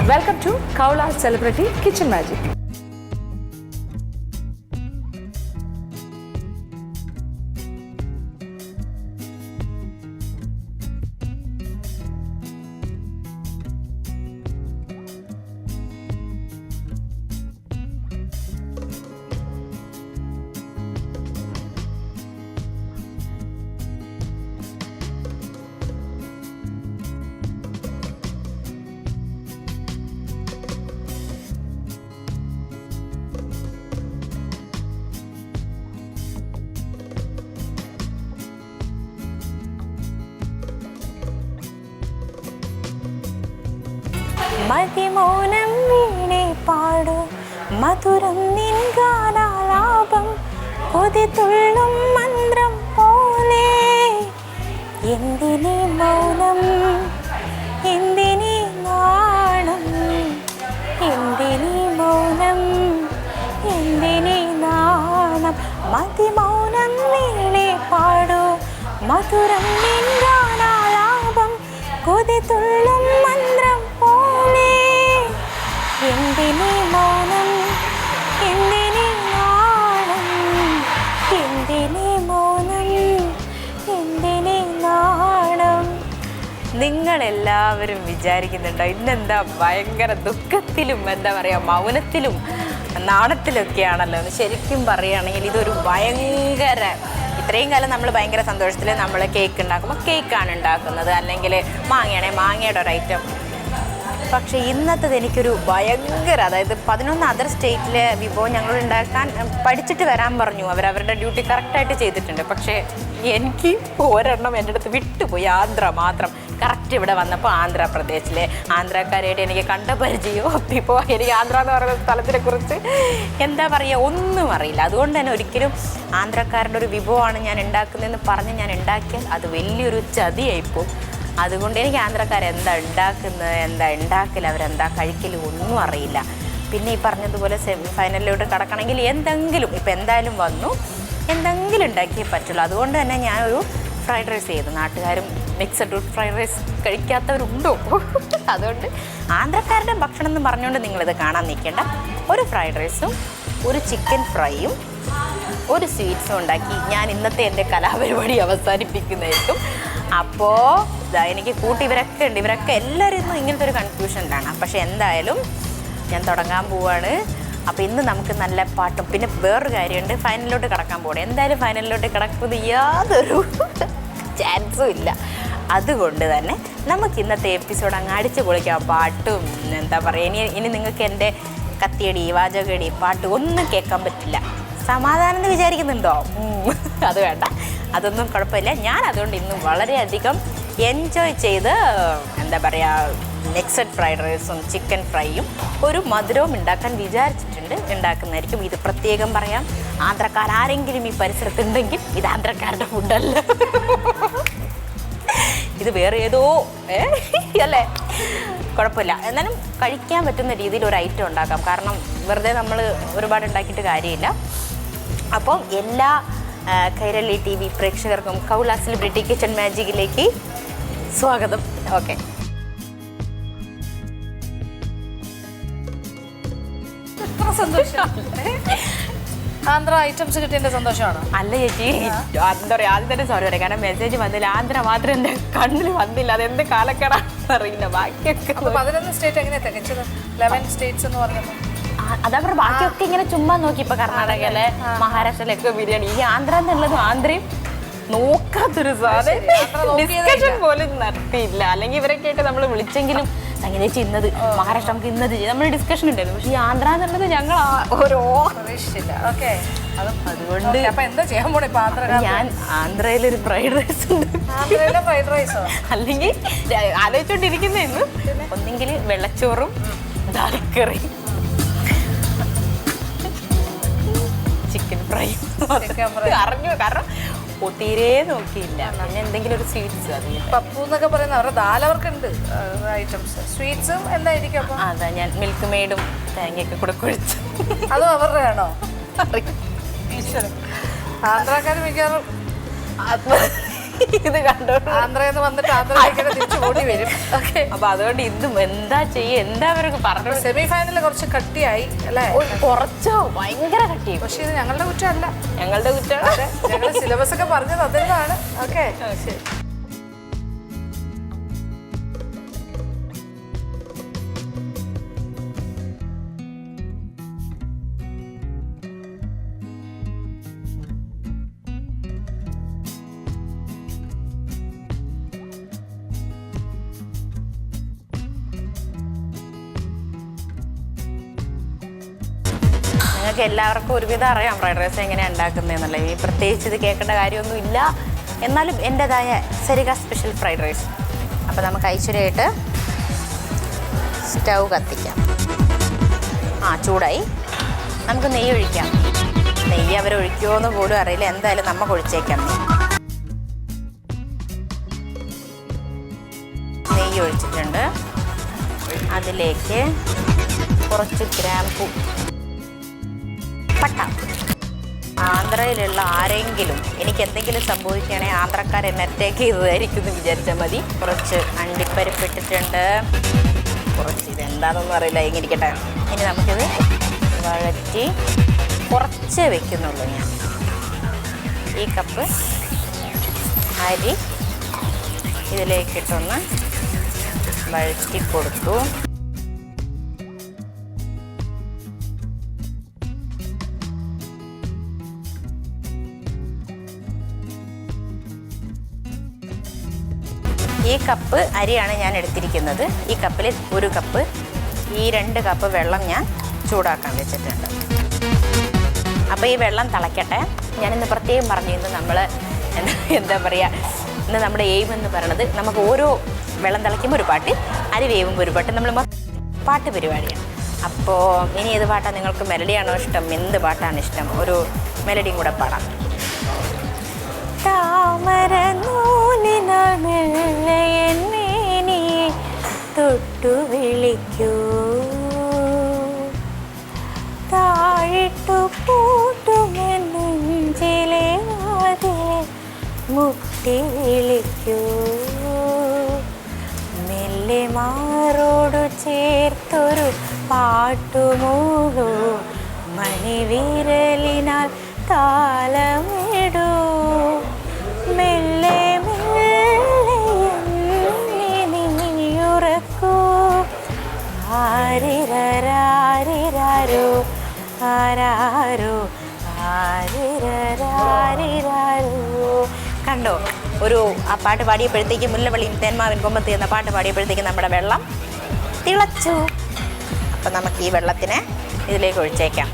Welcome to Kaula Celebrity Kitchen Magic. മതിമൗനം വീണേ പാടൂ മധുരം നിൻഗാനാലാപം കൊതിതുള്ളും മന്ത്രം പോലെ എന്തിനീ മൗനം എന്തിനീ നാണം എന്തിനീ മൗനം എന്തിനീ നാണം മതിമൗനം വീണേ പാടൂ മധുരം നിൻഗാനാലാപം കൊതിതുള്ളും മന്ത്രം എന്തിനീ മൗനം എന്തിനീ നാണം എന്തിനീ മൗനം എന്തിനീ നാണം. നിങ്ങളെല്ലാവരും വിചാരിക്കുന്നുണ്ടോ ഇന്നെന്താ ഭയങ്കര ദുഃഖത്തിലും എന്താ പറയുക മൗനത്തിലും നാണത്തിലൊക്കെയാണല്ലോ എന്ന്. ശരിക്കും പറയുകയാണെങ്കിൽ ഇതൊരു ഭയങ്കര ഇത്രയും കാലം നമ്മൾ ഭയങ്കര സന്തോഷത്തിൽ നമ്മൾ കേക്ക് ഉണ്ടാക്കുമ്പോൾ കേക്കാണ് ഉണ്ടാക്കുന്നത്, അല്ലെങ്കിൽ മാങ്ങയാണെങ്കിൽ മാങ്ങയുടെ ഒരു ഐറ്റം. പക്ഷേ ഇന്നത്തത് എനിക്കൊരു ഭയങ്കര, അതായത് 11 അതർ സ്റ്റേറ്റിലെ വിഭവം ഞങ്ങൾ ഉണ്ടാക്കാൻ പഠിച്ചിട്ട് വരാൻ പറഞ്ഞു. അവരവരുടെ ഡ്യൂട്ടി കറക്റ്റായിട്ട് ചെയ്തിട്ടുണ്ട്. പക്ഷേ എനിക്ക് ഒരെണ്ണം എൻ്റെ അടുത്ത് വിട്ടുപോയി, ആന്ധ്ര മാത്രം. കറക്റ്റ് ഇവിടെ വന്നപ്പോൾ ആന്ധ്രാപ്രദേശിലെ ആന്ധ്രാക്കാരായിട്ട് എനിക്ക് കണ്ട പരിചയമോ ഇപ്പോൾ എനിക്ക് ആന്ധ്ര എന്ന് പറയുന്ന സ്ഥലത്തിനെ കുറിച്ച് എന്താ പറയുക ഒന്നും അറിയില്ല. അതുകൊണ്ട് തന്നെ ഒരിക്കലും ആന്ധ്രക്കാരുടെ ഒരു വിഭവമാണ് ഞാൻ ഉണ്ടാക്കുന്നതെന്ന് പറഞ്ഞ് ഞാൻ ഉണ്ടാക്കിയാൽ അത് വലിയൊരു ചതിയായിപ്പോൾ. അതുകൊണ്ട് എനിക്ക് ആന്ധ്രക്കാരെന്താ ഉണ്ടാക്കുന്നത്, എന്താ ഉണ്ടാക്കൽ, അവരെന്താ കഴിക്കൽ ഒന്നും അറിയില്ല. പിന്നെ ഈ പറഞ്ഞതുപോലെ സെമി ഫൈനലിലോട്ട് കടക്കണമെങ്കിൽ എന്തെങ്കിലും ഇപ്പം എന്തായാലും വന്നു എന്തെങ്കിലും ഉണ്ടാക്കിയേ പറ്റുള്ളൂ. അതുകൊണ്ട് തന്നെ ഞാനൊരു ഫ്രൈഡ് റൈസ് ചെയ്തു. നാട്ടുകാരും മിക്സഡ് ഫ്രൈഡ് റൈസ് കഴിക്കാത്തവരുണ്ടോ? അതുകൊണ്ട് ആന്ധ്രക്കാരുടെ ഭക്ഷണം എന്ന് പറഞ്ഞുകൊണ്ട് നിങ്ങളിത് കാണാൻ നിൽക്കേണ്ട. ഒരു ഫ്രൈഡ് റൈസും ഒരു ചിക്കൻ ഫ്രൈയും ഒരു സ്വീറ്റ്സും ഉണ്ടാക്കി ഞാൻ ഇന്നത്തെ എൻ്റെ കലാപരിപാടി അവസാനിപ്പിക്കുന്നതായിരിക്കും. അപ്പോൾ എനിക്ക് കൂട്ടി ഇവരൊക്കെ ഉണ്ട്, ഇവരൊക്കെ എല്ലാവരും ഇന്നും ഇങ്ങനത്തെ ഒരു കൺഫ്യൂഷനിലാണ്. പക്ഷേ എന്തായാലും ഞാൻ തുടങ്ങാൻ പോവാണ്. അപ്പോൾ ഇന്ന് നമുക്ക് നല്ല പാട്ടും പിന്നെ വേറൊരു കാര്യമുണ്ട്, ഫൈനലിലോട്ട് കിടക്കാൻ പോകണം. എന്തായാലും ഫൈനലിലോട്ട് കിടക്കുന്നത് യാതൊരു ചാൻസും ഇല്ല. അതുകൊണ്ട് തന്നെ നമുക്ക് ഇന്നത്തെ എപ്പിസോഡ് അങ്ങ് അടിച്ചു പൊളിക്കാം. പാട്ടും എന്താ പറയുക, ഇനി നിങ്ങൾക്ക് എൻ്റെ കത്തിയടി വാചകടി പാട്ട് ഒന്നും കേൾക്കാൻ പറ്റില്ല. സമാധാനം എന്ന് വിചാരിക്കുന്നുണ്ടോ? അത് വേണ്ട, അതൊന്നും കുഴപ്പമില്ല. ഞാൻ അതുകൊണ്ട് ഇന്ന് വളരെയധികം എൻജോയ് ചെയ്ത് എന്താ പറയുക മിക്സഡ് ഫ്രൈഡ് റൈസും ചിക്കൻ ഫ്രൈയും ഒരു മധുരവും ഉണ്ടാക്കാൻ വിചാരിച്ചിട്ടുണ്ട്. ഉണ്ടാക്കുന്നതായിരിക്കും. ഇത് പ്രത്യേകം പറയാം, ആന്ധ്രക്കാരെങ്കിലും ഈ പരിസരത്തുണ്ടെങ്കിൽ ഇത് ആന്ധ്രക്കാരുടെ ഫുഡല്ല, ഇത് വേറെ ഏതോ അല്ലേ. കുഴപ്പമില്ല, എന്നാലും കഴിക്കാൻ പറ്റുന്ന രീതിയിൽ ഒരു ഐറ്റം ഉണ്ടാക്കാം. കാരണം വെറുതെ നമ്മൾ ഒരുപാട് ഉണ്ടാക്കിയിട്ട് കാര്യമില്ല. അപ്പം എല്ലാ കൈരളി TV പ്രേക്ഷകർക്കും കൗള സെലിബ്രിറ്റി കിച്ചൺ മാജിക്കിലേക്ക് സ്വാഗതം. ഓക്കെ, സന്തോഷം. ആന്ധ്ര ഐറ്റംസ് കിട്ടിയതിന്റെ സന്തോഷമാണോ? അല്ല ചേച്ചി, എന്താ പറയുക, ആദ്യം തന്നെ സോറി പറയാം. കാരണം മെസ്സേജ് വന്നില്ല, ആന്ധ്ര മാത്രം എൻ്റെ കണ്ണിൽ വന്നില്ല. അതെന്ത് കാലക്കേടാണെന്ന് അറിയില്ല. ബാക്കിയൊക്കെ 11 സ്റ്റേറ്റ് എങ്ങനെയാ തികച്ചത്? 11 സ്റ്റേറ്റ്സ് എന്ന് പറഞ്ഞപ്പോൾ അതാ പറഞ്ഞ ബാക്കിയൊക്കെ ഇങ്ങനെ ചുമ്മാ നോക്കി. ഇപ്പൊ കർണാടകയിലെ മഹാരാഷ്ട്രയിലൊക്കെ ബിരിയാണി, ഈ ആന്ധ്ര എന്നുള്ളതും ആന്ധ്രയും നോക്കാത്തൊരു സാധനം ഡിസ്കഷൻ പോലും നടത്തിയില്ല. അല്ലെങ്കിൽ ഇവരൊക്കെ ആയിട്ട് നമ്മൾ വിളിച്ചെങ്കിലും അങ്ങനെ ചെയ്യുന്നത് മഹാരാഷ്ട്ര നമുക്ക് ഇന്നത് ചെയ്യും, നമ്മൾ ഡിസ്കഷൻ ഉണ്ടായിരുന്നു. പക്ഷേ ഈ ആന്ധ്ര എന്നുള്ളത് ഞങ്ങൾ ഓരോ പ്രതീക്ഷിച്ചില്ല. ഓക്കെ, അതുകൊണ്ട് അപ്പൊ എന്താ ചെയ്യാൻ പോണേ? ഞാൻ ആന്ധ്രയിലൊരു ഫ്രൈഡ് റൈസ് ഉണ്ട്. ആന്ധ്രയിലെ ഫ്രൈഡ് റൈസോ? അല്ലെങ്കിൽ ആലോചിച്ചോണ്ടിരിക്കുന്നതായിരുന്നു. ഒന്നെങ്കിൽ വെള്ളച്ചോറും ദാൽ കറി, ചിക്കൻ ഫ്രൈ അറിഞ്ഞു. കാരണം തീരെ നോക്കിയില്ല. പിന്നെ എന്തെങ്കിലും ഒരു സ്വീറ്റ്സ്, അത് പപ്പു എന്നൊക്കെ പറയുന്ന അവരുടെ ദാൽ അവർക്കുണ്ട് ഐറ്റംസ്. സ്വീറ്റ്സും എന്തായിരിക്കും അപ്പൊ? അതാ ഞാൻ മിൽക്ക് മെയ്ഡും തേങ്ങയൊക്കെ കൂടെ കുഴിച്ചു. അതും അവരുടെ ആണോ? ആന്ധ്രാക്കാർ മിക്കവാറും ഇത് കണ്ടോ, ആന്ധ്രയിൽ നിന്ന് വന്നിട്ട് ആന്ധ്രയിലേക്ക് തിരിച്ചു ഓടി വരും. ഓക്കെ, അപ്പൊ അതുകൊണ്ട് ഇതും എന്താ ചെയ്യുക, എന്താ അവർക്ക് പറഞ്ഞു. സെമി ഫൈനലിൽ കുറച്ച് കട്ടിയായി അല്ലേ? കുറച്ചോ ഭയങ്കര കട്ടി. പക്ഷെ ഇത് ഞങ്ങളുടെ കുറ്റമല്ല, ഞങ്ങളുടെ കുറ്റമാണ്. ഞങ്ങൾ സിലബസ് ഒക്കെ പറഞ്ഞത് അതിനാണ്. ഓക്കെ, ശരി. നിങ്ങൾക്ക് എല്ലാവർക്കും ഒരുവിധം അറിയാം ഫ്രൈഡ് റൈസ് എങ്ങനെയാണ് ഉണ്ടാക്കുന്നതെന്നുള്ളത്. ഈ പ്രത്യേകിച്ച് ഇത് കേൾക്കേണ്ട കാര്യമൊന്നുമില്ല. എന്നാലും എൻ്റെതായ സരിക സ്പെഷ്യൽ ഫ്രൈഡ് റൈസ്. അപ്പോൾ നമുക്ക് ഐശ്വര്യമായിട്ട് സ്റ്റൗ കത്തിക്കാം. ചൂടായി. നമുക്ക് നെയ്യ് ഒഴിക്കാം. നെയ്യ് അവരൊഴിക്കുമോ എന്ന് പോലും അറിയില്ല. എന്തായാലും നമുക്ക് ഒഴിച്ചേക്കാം. നെയ്യ് ഒഴിച്ചിട്ടുണ്ട്. അതിലേക്ക് കുറച്ച് ഗ്രാമ്പൂ, പട്ട. ആന്ധ്രയിലുള്ള ആരെങ്കിലും എനിക്ക് എന്തെങ്കിലും സംഭവിക്കുകയാണെങ്കിൽ ആന്ധ്രക്കാർ എന്നെ അറ്റാക്ക് ചെയ്തതായിരിക്കും എന്ന് വിചാരിച്ചാൽ മതി. കുറച്ച് അണ്ടിപ്പരിപ്പ് ഇട്ടിട്ടുണ്ട്. കുറച്ച് ഇതെന്താണെന്നൊന്നും അറിയില്ല, ഇങ്ങനെ ഇരിക്കട്ടെ. ഇനി നമുക്കിത് വഴറ്റി കുറച്ച് വെക്കുന്നുള്ളൂ. ഞാൻ ഈ കപ്പ് അരി ഇതിലേക്കിട്ടൊന്ന് വഴറ്റി കൊടുത്തു. ഈ കപ്പ് അരിയാണ് ഞാൻ എടുത്തിരിക്കുന്നത്. ഈ കപ്പിൽ 1 കപ്പ്, ഈ 2 കപ്പ് വെള്ളം ഞാൻ ചൂടാക്കാൻ വെച്ചിട്ടുണ്ട്. അപ്പോൾ ഈ വെള്ളം തിളയ്ക്കട്ടെ. ഞാനിന്ന് പ്രത്യേകം പറഞ്ഞിരുന്നു, നമ്മൾ എന്താ പറയുക, ഇന്ന് നമ്മുടെ എയിം എന്ന് പറയുന്നത് നമുക്ക് ഓരോ വെള്ളം തിളയ്ക്കുമ്പോൾ ഒരു പാട്ട്, അരി വേവുമ്പോൾ ഒരു പാട്ട്, നമ്മൾ പാട്ട് പരിപാടിയാണ്. അപ്പോൾ ഇനി ഏത് പാട്ടാണ് നിങ്ങൾക്ക്? മെലഡിയാണോ ഇഷ്ടം? എന്ത് പാട്ടാണ് ഇഷ്ടം? ഒരു മെലഡിയും കൂടെ പാടാം. താമര നൂലിനേ തൊട്ടു വിളിക്കൂ, താഴിട്ടു പൂട്ടുമെന്നിലെ മുട്ടി വിളിക്കൂ, മെല്ലെ മാറോടു ചേർത്തൊരു പാട്ടുമൂളൂ, മണിവിരലിനാൽ താളമിടൂ, മെല്ലെ മെല്ലെ ആരിരാരിരാരോ ആരാരോ ആരിരാരിരാരോ. കണ്ടോ, ഒരു ആ പാട്ട് പാടിയപ്പോഴത്തേക്കും മുല്ലവള്ളിയും തേന്മാവിൻ കൊമ്പത്ത് എന്ന പാട്ട് പാടിയപ്പോഴത്തേക്കും നമ്മുടെ വെള്ളം തിളച്ചു. അപ്പം നമുക്ക് ഈ വെള്ളത്തിനെ ഇതിലേക്ക് ഒഴിച്ചേക്കാം.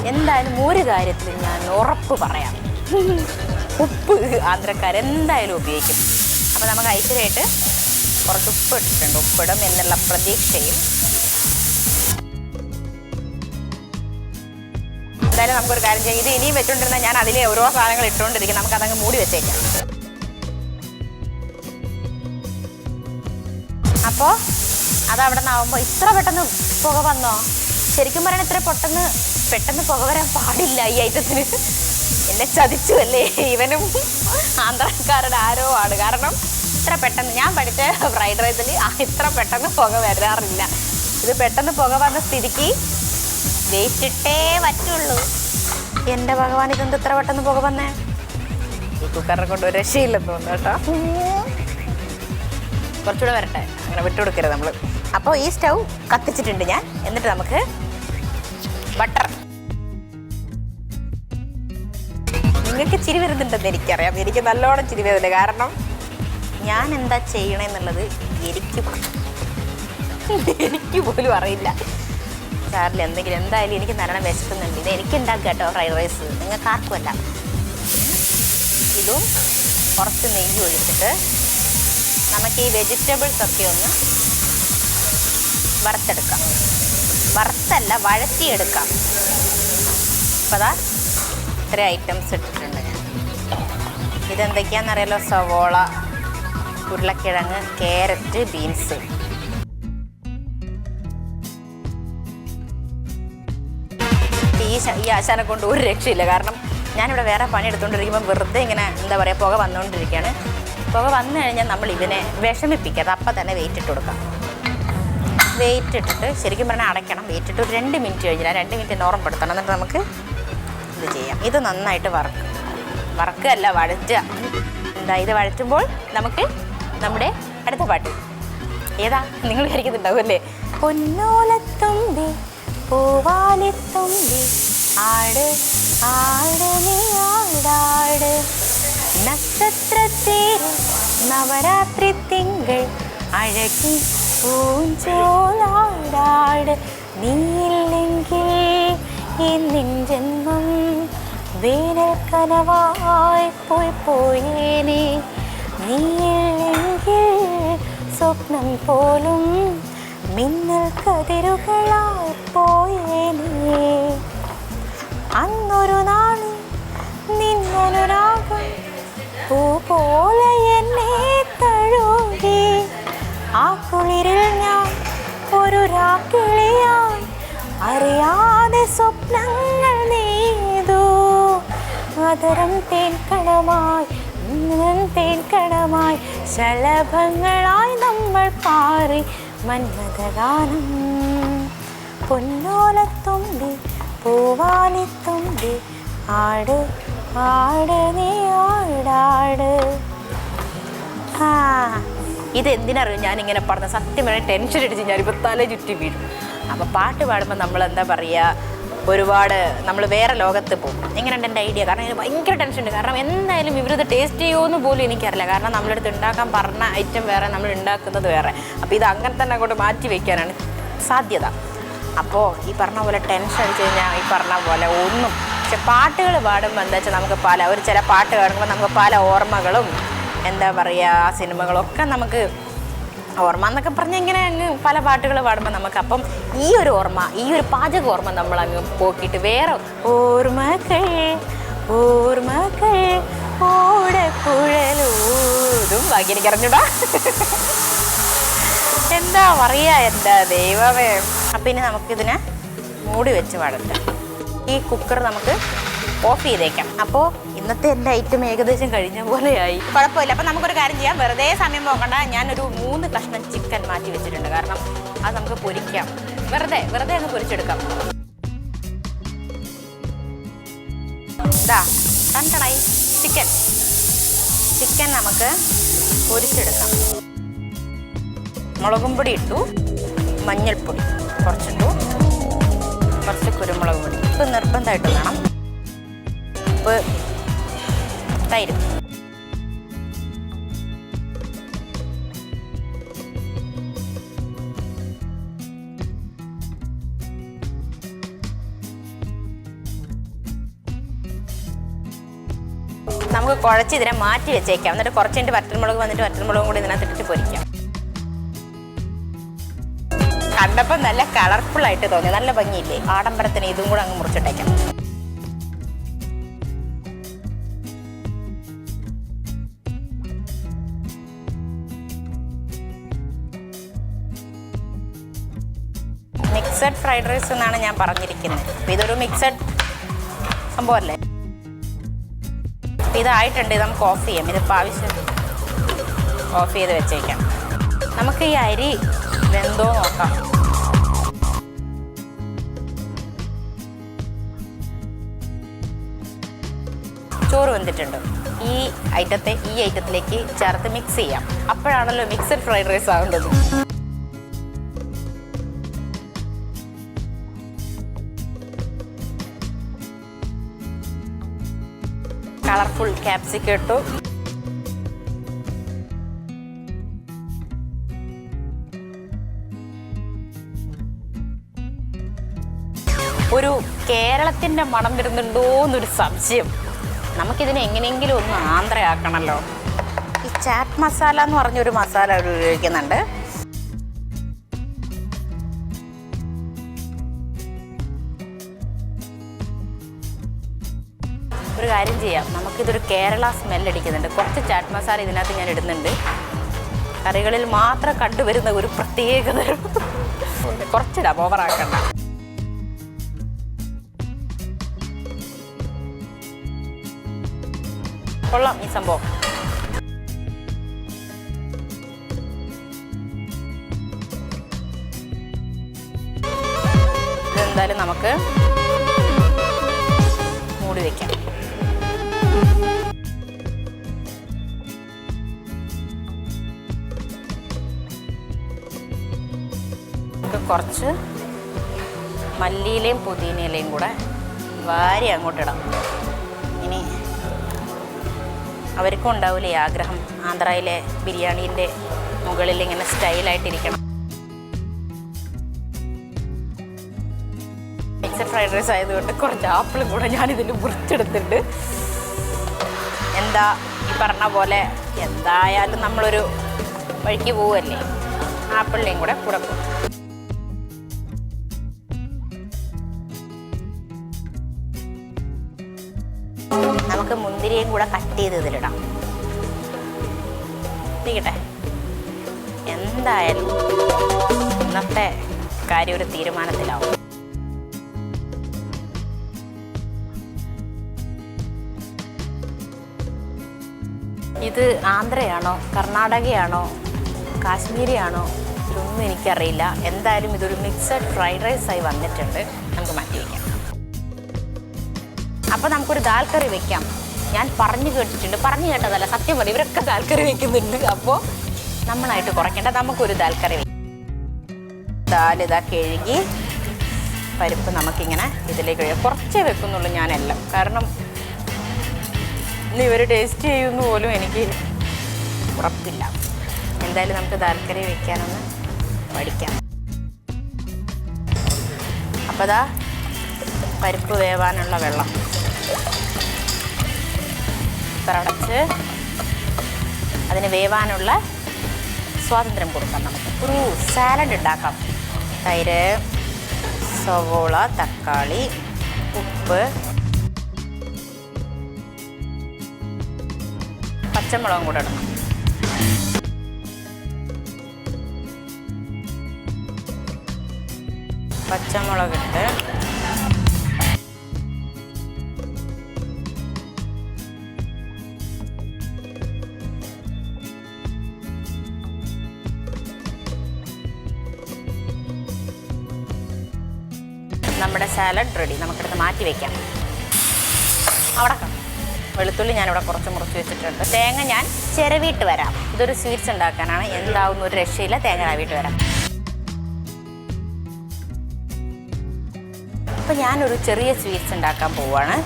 എന്തായാലും ഒരു കാര്യത്തിൽ ഞാൻ ഉറപ്പ് പറയാം, ഉപ്പ് ആന്ധ്രക്കാരെന്തായാലും ഉപയോഗിക്കും. അപ്പോൾ നമുക്ക് ഐശ്വര്യമായിട്ട് കുറച്ച് ഉപ്പ് ഇട്ടിട്ടുണ്ട്. ഉപ്പിടും എന്നുള്ള പ്രതീക്ഷയിൽ എന്തായാലും നമുക്കൊരു കാര്യം ചെയ്യാം. ഇത് ഇനിയും വെച്ചുകൊണ്ടിരുന്നാൽ ഞാൻ അതിലെ ഓരോ സാധനങ്ങൾ ഇട്ടുകൊണ്ടിരിക്കും. നമുക്കതങ്ങ് മൂടി വെച്ചേക്കാം. അപ്പോൾ അതവിടെ നിന്നാവുമ്പോൾ ഇത്ര പെട്ടെന്ന് പുക വന്നോ? ശരിക്കും പറയാൻ ഇത്ര പെട്ടെന്ന് പുക വരാൻ പാടില്ല ഈ ഐറ്റത്തിന്. എന്നെ ചതിച്ചു അല്ലേ? ഇവനും ആന്ധ്രക്കാരുടെ ആരോ ആണ്. കാരണം ഇത്ര പെട്ടെന്ന് ഞാൻ പഠിച്ച ഫ്രൈഡ് റൈസിൽ ഇത്ര പെട്ടെന്ന് പുക വരാറില്ല. ഇത് പെട്ടെന്ന് പുക വന്ന സ്ഥിതിക്ക് വേവിച്ചിട്ടേ പറ്റുള്ളൂ. എൻ്റെ ഭഗവാൻ, ഇതെന്ത് ഇത്ര പെട്ടെന്ന് പുക വന്നേ? ഈ കുക്കറിനെ കൊണ്ട് ഒരു രക്ഷയില്ലെന്ന് തോന്നുന്നു കേട്ടോ. കുറച്ചുകൂടെ വരട്ടെ, അങ്ങനെ വിട്ടുകൊടുക്കരുത് നമ്മൾ. അപ്പോൾ ഈ സ്റ്റൗ കത്തിച്ചിട്ടുണ്ട് ഞാൻ. എന്നിട്ട് നമുക്ക് ബട്ടർ. നിങ്ങൾക്ക് ചിരി വരുന്നുണ്ടെന്ന് എനിക്കറിയാം. എനിക്ക് നല്ലോണം ചിരി വരുന്നില്ല. കാരണം ഞാൻ എന്താ ചെയ്യണമെന്നുള്ളത് എനിക്ക് പോലും അറിയില്ല. സാറിൽ എന്തായാലും എനിക്ക് നല്ലോണം വിശക്കുന്നുണ്ട്. ഇത് എനിക്ക് ഉണ്ടാക്കുക കേട്ടോ ഫ്രൈഡ് റൈസ്, നിങ്ങൾക്ക് ആർക്കുമല്ല. ഇതും കുറച്ച് നെയ്യ് ഒഴിച്ചിട്ട് നമുക്ക് ഈ വെജിറ്റബിൾസ് ഒക്കെ ഒന്ന് വറുത്തെടുക്കാം. വറുത്തല്ല, വഴറ്റിയെടുക്കാം. അപ്പോൾ അതാ ഇത്ര ഐറ്റംസ് ഇട്ടിട്ടുണ്ട് ഞാൻ. ഇതെന്തൊക്കെയാണെന്നറിയാലോ? സവോള, ഉരുളക്കിഴങ്ങ്, ക്യാരറ്റ്, ബീൻസ്. ഈ ആശാനെ കൊണ്ട് ഒരു രക്ഷയില്ല. കാരണം ഞാനിവിടെ വേറെ പണി എടുത്തുകൊണ്ടിരിക്കുമ്പോൾ വെറുതെ ഇങ്ങനെ എന്താ പറയുക പുക വന്നുകൊണ്ടിരിക്കുകയാണ്. പുക വന്നു കഴിഞ്ഞാൽ നമ്മൾ ഇവനെ വിഷമിപ്പിക്കാതെ അപ്പം തന്നെ വെയിറ്റ് ഇട്ട് കൊടുക്കാം. വെയിറ്റ് ഇട്ടിട്ട് ശരിക്കും പറഞ്ഞാൽ അടയ്ക്കണം. വെയിറ്റ് ഇട്ട് ഒരു 2 മിനിറ്റ് കഴിഞ്ഞാൽ 2 മിനിറ്റ് ഓർമ്മപ്പെടുത്തണം. എന്നിട്ട് നമുക്ക് ഇത് ചെയ്യാം. ഇത് നന്നായിട്ട് വറക്കുകയല്ല വഴറ്റുക. എന്താ ഇത് വഴറ്റുമ്പോൾ നമുക്ക് നമ്മുടെ അടുത്ത പാട്ട് ഏതാ നിങ്ങൾ വിചാരിക്കുന്നുണ്ടാവും അല്ലേ? പൊന്നോലത്തുമ്പി പൂവാലിത്തുമ്പി ആട് ആട് നീ ആടാട് നക്ഷത്രത്തേര് നവരാത്രി തിങ്കൾ അഴകി പൂഞ്ചോലാടാട് നീയില്ലെങ്കിൽ ഈ നിൻ ജന്മം വേനൽ കനവായി പോയേനെ നീയില്ലെങ്കിൽ സ്വപ്നം പോലും മിന്നൽ കതിരുകളായി പോയേനെ അന്നൊരു നാളിൽ നിന്നൊരാകം പൂ പോലെ എന്നെ തഴുകി ആ കുളിരിൽ ഞാൻ ഒരു രാക്കിളിയായി അറിയാതെ സ്വപ്നങ്ങൾ നെയ്തു ആദരം തേൻകണമായി തേൻകണമായി ശലഭങ്ങളായി നമ്മൾ പാറി മന്മഥഗാനം പൊന്നോലത്തുമ്പി പൂവാലിത്തുമ്പി ആട് ആട് നീ ആടാട്. ഇതെന്തിനറിയും ഞാനിങ്ങനെ പറഞ്ഞ സത്യം പറഞ്ഞാൽ ടെൻഷൻ അടിച്ച് ഞാനിപ്പോൾ തല ചുറ്റി വീഴും. അപ്പോൾ പാട്ട് പാടുമ്പോൾ നമ്മൾ എന്താ പറയുക ഒരുപാട് നമ്മൾ വേറെ ലോകത്ത് പോകും. എങ്ങനെയുണ്ട് എൻ്റെ ഐഡിയ? കാരണം ഇതിന് ഭയങ്കര ടെൻഷൻ ഉണ്ട്. കാരണം എന്തായാലും ഇവരിത് ടേസ്റ്റ് ചെയ്യുമെന്ന് പോലും എനിക്കറിയില്ല. കാരണം നമ്മളടുത്ത് ഉണ്ടാക്കാൻ പറഞ്ഞ ഐറ്റം വേറെ, നമ്മൾ ഉണ്ടാക്കുന്നത് വേറെ. അപ്പോൾ ഇത് അങ്ങനെ തന്നെ അങ്ങോട്ട് മാറ്റി വയ്ക്കാനാണ് സാധ്യത. അപ്പോൾ ഈ പറഞ്ഞ പോലെ ടെൻഷൻ അടിച്ച് കഴിഞ്ഞാൽ ഈ പറഞ്ഞ പോലെ ഒന്നും. പക്ഷെ പാട്ടുകൾ പാടുമ്പോൾ എന്താ വെച്ചാൽ നമുക്ക് ചില പാട്ട് പാടുമ്പോൾ നമുക്ക് പല ഓർമ്മകളും എന്താ പറയുക സിനിമകളൊക്കെ നമുക്ക് ഓർമ്മ എന്നൊക്കെ പറഞ്ഞാൽ ഇങ്ങനെ അങ്ങ് പല പാട്ടുകൾ പാടുമ്പോൾ നമുക്ക് അപ്പം ഈ ഒരു ഓർമ്മ, ഈ ഒരു പാചക ഓർമ്മ നമ്മളങ്ങ് പോക്കിയിട്ട് വേറെ ഓർമ്മകൾ ഓടക്കുഴലൂതും ബാക്കി എനിക്ക് അറിഞ്ഞൂടാ എന്താ പറയുക എൻ്റെ ദൈവമേ. അപ്പം ഇനി നമുക്കിതിനെ മൂടി വെച്ച് പാടട്ടെ. ഈ കുക്കർ നമുക്ക് ഓഫ് ചെയ്തേക്കാം. അപ്പോൾ ഇന്നത്തെ എൻ്റെ ഐറ്റം ഏകദേശം കഴിഞ്ഞ പോലെയായി. കുഴപ്പമില്ല. അപ്പം നമുക്കൊരു കാര്യം ചെയ്യാം, വെറുതെ സമയം പോകണ്ട. ഞാനൊരു 3 കഷ്ണം ചിക്കൻ മാറ്റി വെച്ചിട്ടുണ്ട്. കാരണം അത് നമുക്ക് പൊരിക്കാം. വെറുതെ അങ്ങ് പൊരിച്ചെടുക്കാം. ഇതാ കണ്ടണായി ചിക്കൻ നമുക്ക് പൊരിച്ചെടുക്കാം. മുളകും പൊടി ഇട്ടു, മഞ്ഞൾപ്പൊടി കുറച്ചിട്ടു, കുറച്ച് കുരുമുളക് പൊടി. ഉപ്പ് നിർബന്ധമായിട്ട് വേണം. ഉപ്പ്, തൈര്. നമുക്ക് കുഴച്ച് ഇതിനെ മാറ്റി വെച്ചേക്കാം. എന്നിട്ട് കുറച്ച് കഴിഞ്ഞിട്ട് വറ്റൽമുളക് വന്നിട്ട് വറ്റൽമുളകും കൂടി ഇതിനകത്തിട്ട് പൊരിക്കാം. കണ്ടപ്പോൾ നല്ല കളർഫുൾ ആയിട്ട് തോന്നി, നല്ല ഭംഗിയില്ലേ? ആഡംബരത്തിന് ഇതും കൂടെ അങ്ങ് മുറിച്ചിട്ടേക്കാം. മിക്സഡ് ഫ്രൈഡ് റൈസ് എന്നാണ് ഞാൻ പറഞ്ഞിരിക്കുന്നത്. അപ്പോൾ ഇതൊരു മിക്സഡ് സംഭവമല്ലേ. അപ്പോൾ ഇതായിട്ടുണ്ട്. ഇത് നമുക്ക് ഓഫ് ചെയ്യാം. ഇതിപ്പോൾ ആവശ്യം ഓഫ് ചെയ്ത് വെച്ചേക്കാം. നമുക്ക് ഈ അരി വെന്തോ നോക്കാം. ചോറ് വെന്തിട്ടുണ്ട്. ഈ ഐറ്റത്തിലേക്ക് ചേർത്ത് മിക്സ് ചെയ്യാം. അപ്പോഴാണല്ലോ മിക്സഡ് ഫ്രൈഡ് റൈസ് ആകുന്നത്. കളർഫുൾ ക്യാപ്സിക്കം ഇട്ടു. ഒരു കേരളത്തിൻ്റെ മണം വരുന്നുണ്ടോ എന്നൊരു സംശയം. നമുക്കിതിനെ എങ്ങനെയെങ്കിലും ഒന്ന് ആന്ധ്രയാക്കണമല്ലോ. ഈ ചാറ്റ് മസാല എന്ന് പറഞ്ഞൊരു മസാല അവർ ഉപയോഗിക്കുന്നുണ്ട്. ഒരു കാര്യം ചെയ്യാം, നമുക്കിതൊരു കേരള സ്മെല്ലടിക്കുന്നുണ്ട്. കുറച്ച് ചാറ്റ് മസാല ഇതിനകത്ത് ഞാൻ ഇടുന്നുണ്ട്. കറികളിൽ മാത്രം കണ്ടുവരുന്ന ഒരു പ്രത്യേകത. കുറച്ചിടാം, ഓവറാക്കണ്ട. കൊള്ളാം ഈ സംഭവം. ഇതെന്തായാലും നമുക്ക് മൂടി വയ്ക്കാം. കുറച്ച് മല്ലിയിലയും പുതിനയിലയും കൂടെ വാരി അങ്ങോട്ടിടാം. ഇനി അവർക്കും ഉണ്ടാവില്ലേ ഈ ആഗ്രഹം, ആന്ധ്രയിലെ ബിരിയാണീൻ്റെ മുകളിൽ ഇങ്ങനെ സ്റ്റൈലായിട്ടിരിക്കണം. മിക്സഡ് ഫ്രൈഡ് റൈസ് ആയതുകൊണ്ട് കുറച്ച് ആപ്പിളും കൂടെ ഞാനിതിൽ മുറിച്ചെടുത്തിട്ടുണ്ട്. എന്താ ഈ പറഞ്ഞ പോലെ എന്തായാലും നമ്മളൊരു വഴിക്ക് പോവല്ലേ, ആപ്പിളിനെയും കൂടെ കൊടുക്കും. നമുക്ക് മുന്തിരിയും കൂടെ കട്ട് ചെയ്ത് ഇതിലിടാം. ഇരിക്കട്ടെ. എന്തായാലും ഇന്നത്തെ കാര്യം ഒരു തീരുമാനത്തിലാവും. ഇത് ആന്ധ്രയാണോ കർണാടകയാണോ കാശ്മീരിയാണോ ഇതൊന്നും എനിക്കറിയില്ല. എന്തായാലും ഇതൊരു മിക്സഡ് ഫ്രൈഡ് റൈസായി വന്നിട്ടുണ്ട്. നമുക്ക് മാറ്റി വയ്ക്കാം. അപ്പോൾ നമുക്കൊരു ദാൽ കറി വെക്കാം. ഞാൻ പറഞ്ഞു കേട്ടതല്ല, സത്യം പറയും, ഇവരൊക്കെ ദാൽ കറി വെക്കുന്നുണ്ട്. അപ്പോൾ നമ്മളായിട്ട് കുറയ്ക്കേണ്ട, നമുക്കൊരു ദാൽ കറി വെക്കാം. ദാൽ ഇതാ കഴുകി പരിപ്പ് നമുക്കിങ്ങനെ ഇതിലേക്ക് കഴുകാം. കുറച്ചേ വെക്കുന്നുള്ളൂ ഞാനെല്ലാം, കാരണം ഇന്ന് ഇവർ ടേസ്റ്റ് ചെയ്യുന്ന പോലും എനിക്ക് ഉറപ്പില്ല. എന്തായാലും നമുക്ക് ദാൽ കറി വെക്കാനൊന്ന് പഠിക്കാം. അപ്പോൾ ദാ പരിപ്പ് വേവാനുള്ള വെള്ളം അടച്ച് അതിന് വേവാനുള്ള സ്വാതന്ത്ര്യം കൊടുക്കാം. നമുക്ക് ഒരു സാലഡ് ഉണ്ടാക്കാം. തൈര്, സവോള, തക്കാളി, ഉപ്പ്, പച്ചമുളകും കൂടെ ഇടണം. പച്ചമുളകിട്ട് നമ്മുടെ സാലഡ് റെഡി. നമുക്കെടുത്ത് മാറ്റി വയ്ക്കാം. അവിടെ വെളുത്തുള്ളി ഞാനിവിടെ കുറച്ച് മുറിച്ച് വെച്ചിട്ടുണ്ട്. തേങ്ങ ഞാൻ ചിരവിയിട്ട് വരാം. ഇതൊരു സ്വീറ്റ്സ് ഉണ്ടാക്കാനാണ്. എന്താവുന്ന ഒരു രക്ഷയില്ല, തേങ്ങ രാവിയിട്ട് വരാം. അപ്പോൾ ഞാനൊരു ചെറിയ സ്വീറ്റ്സ് ഉണ്ടാക്കാൻ പോവുകയാണ്.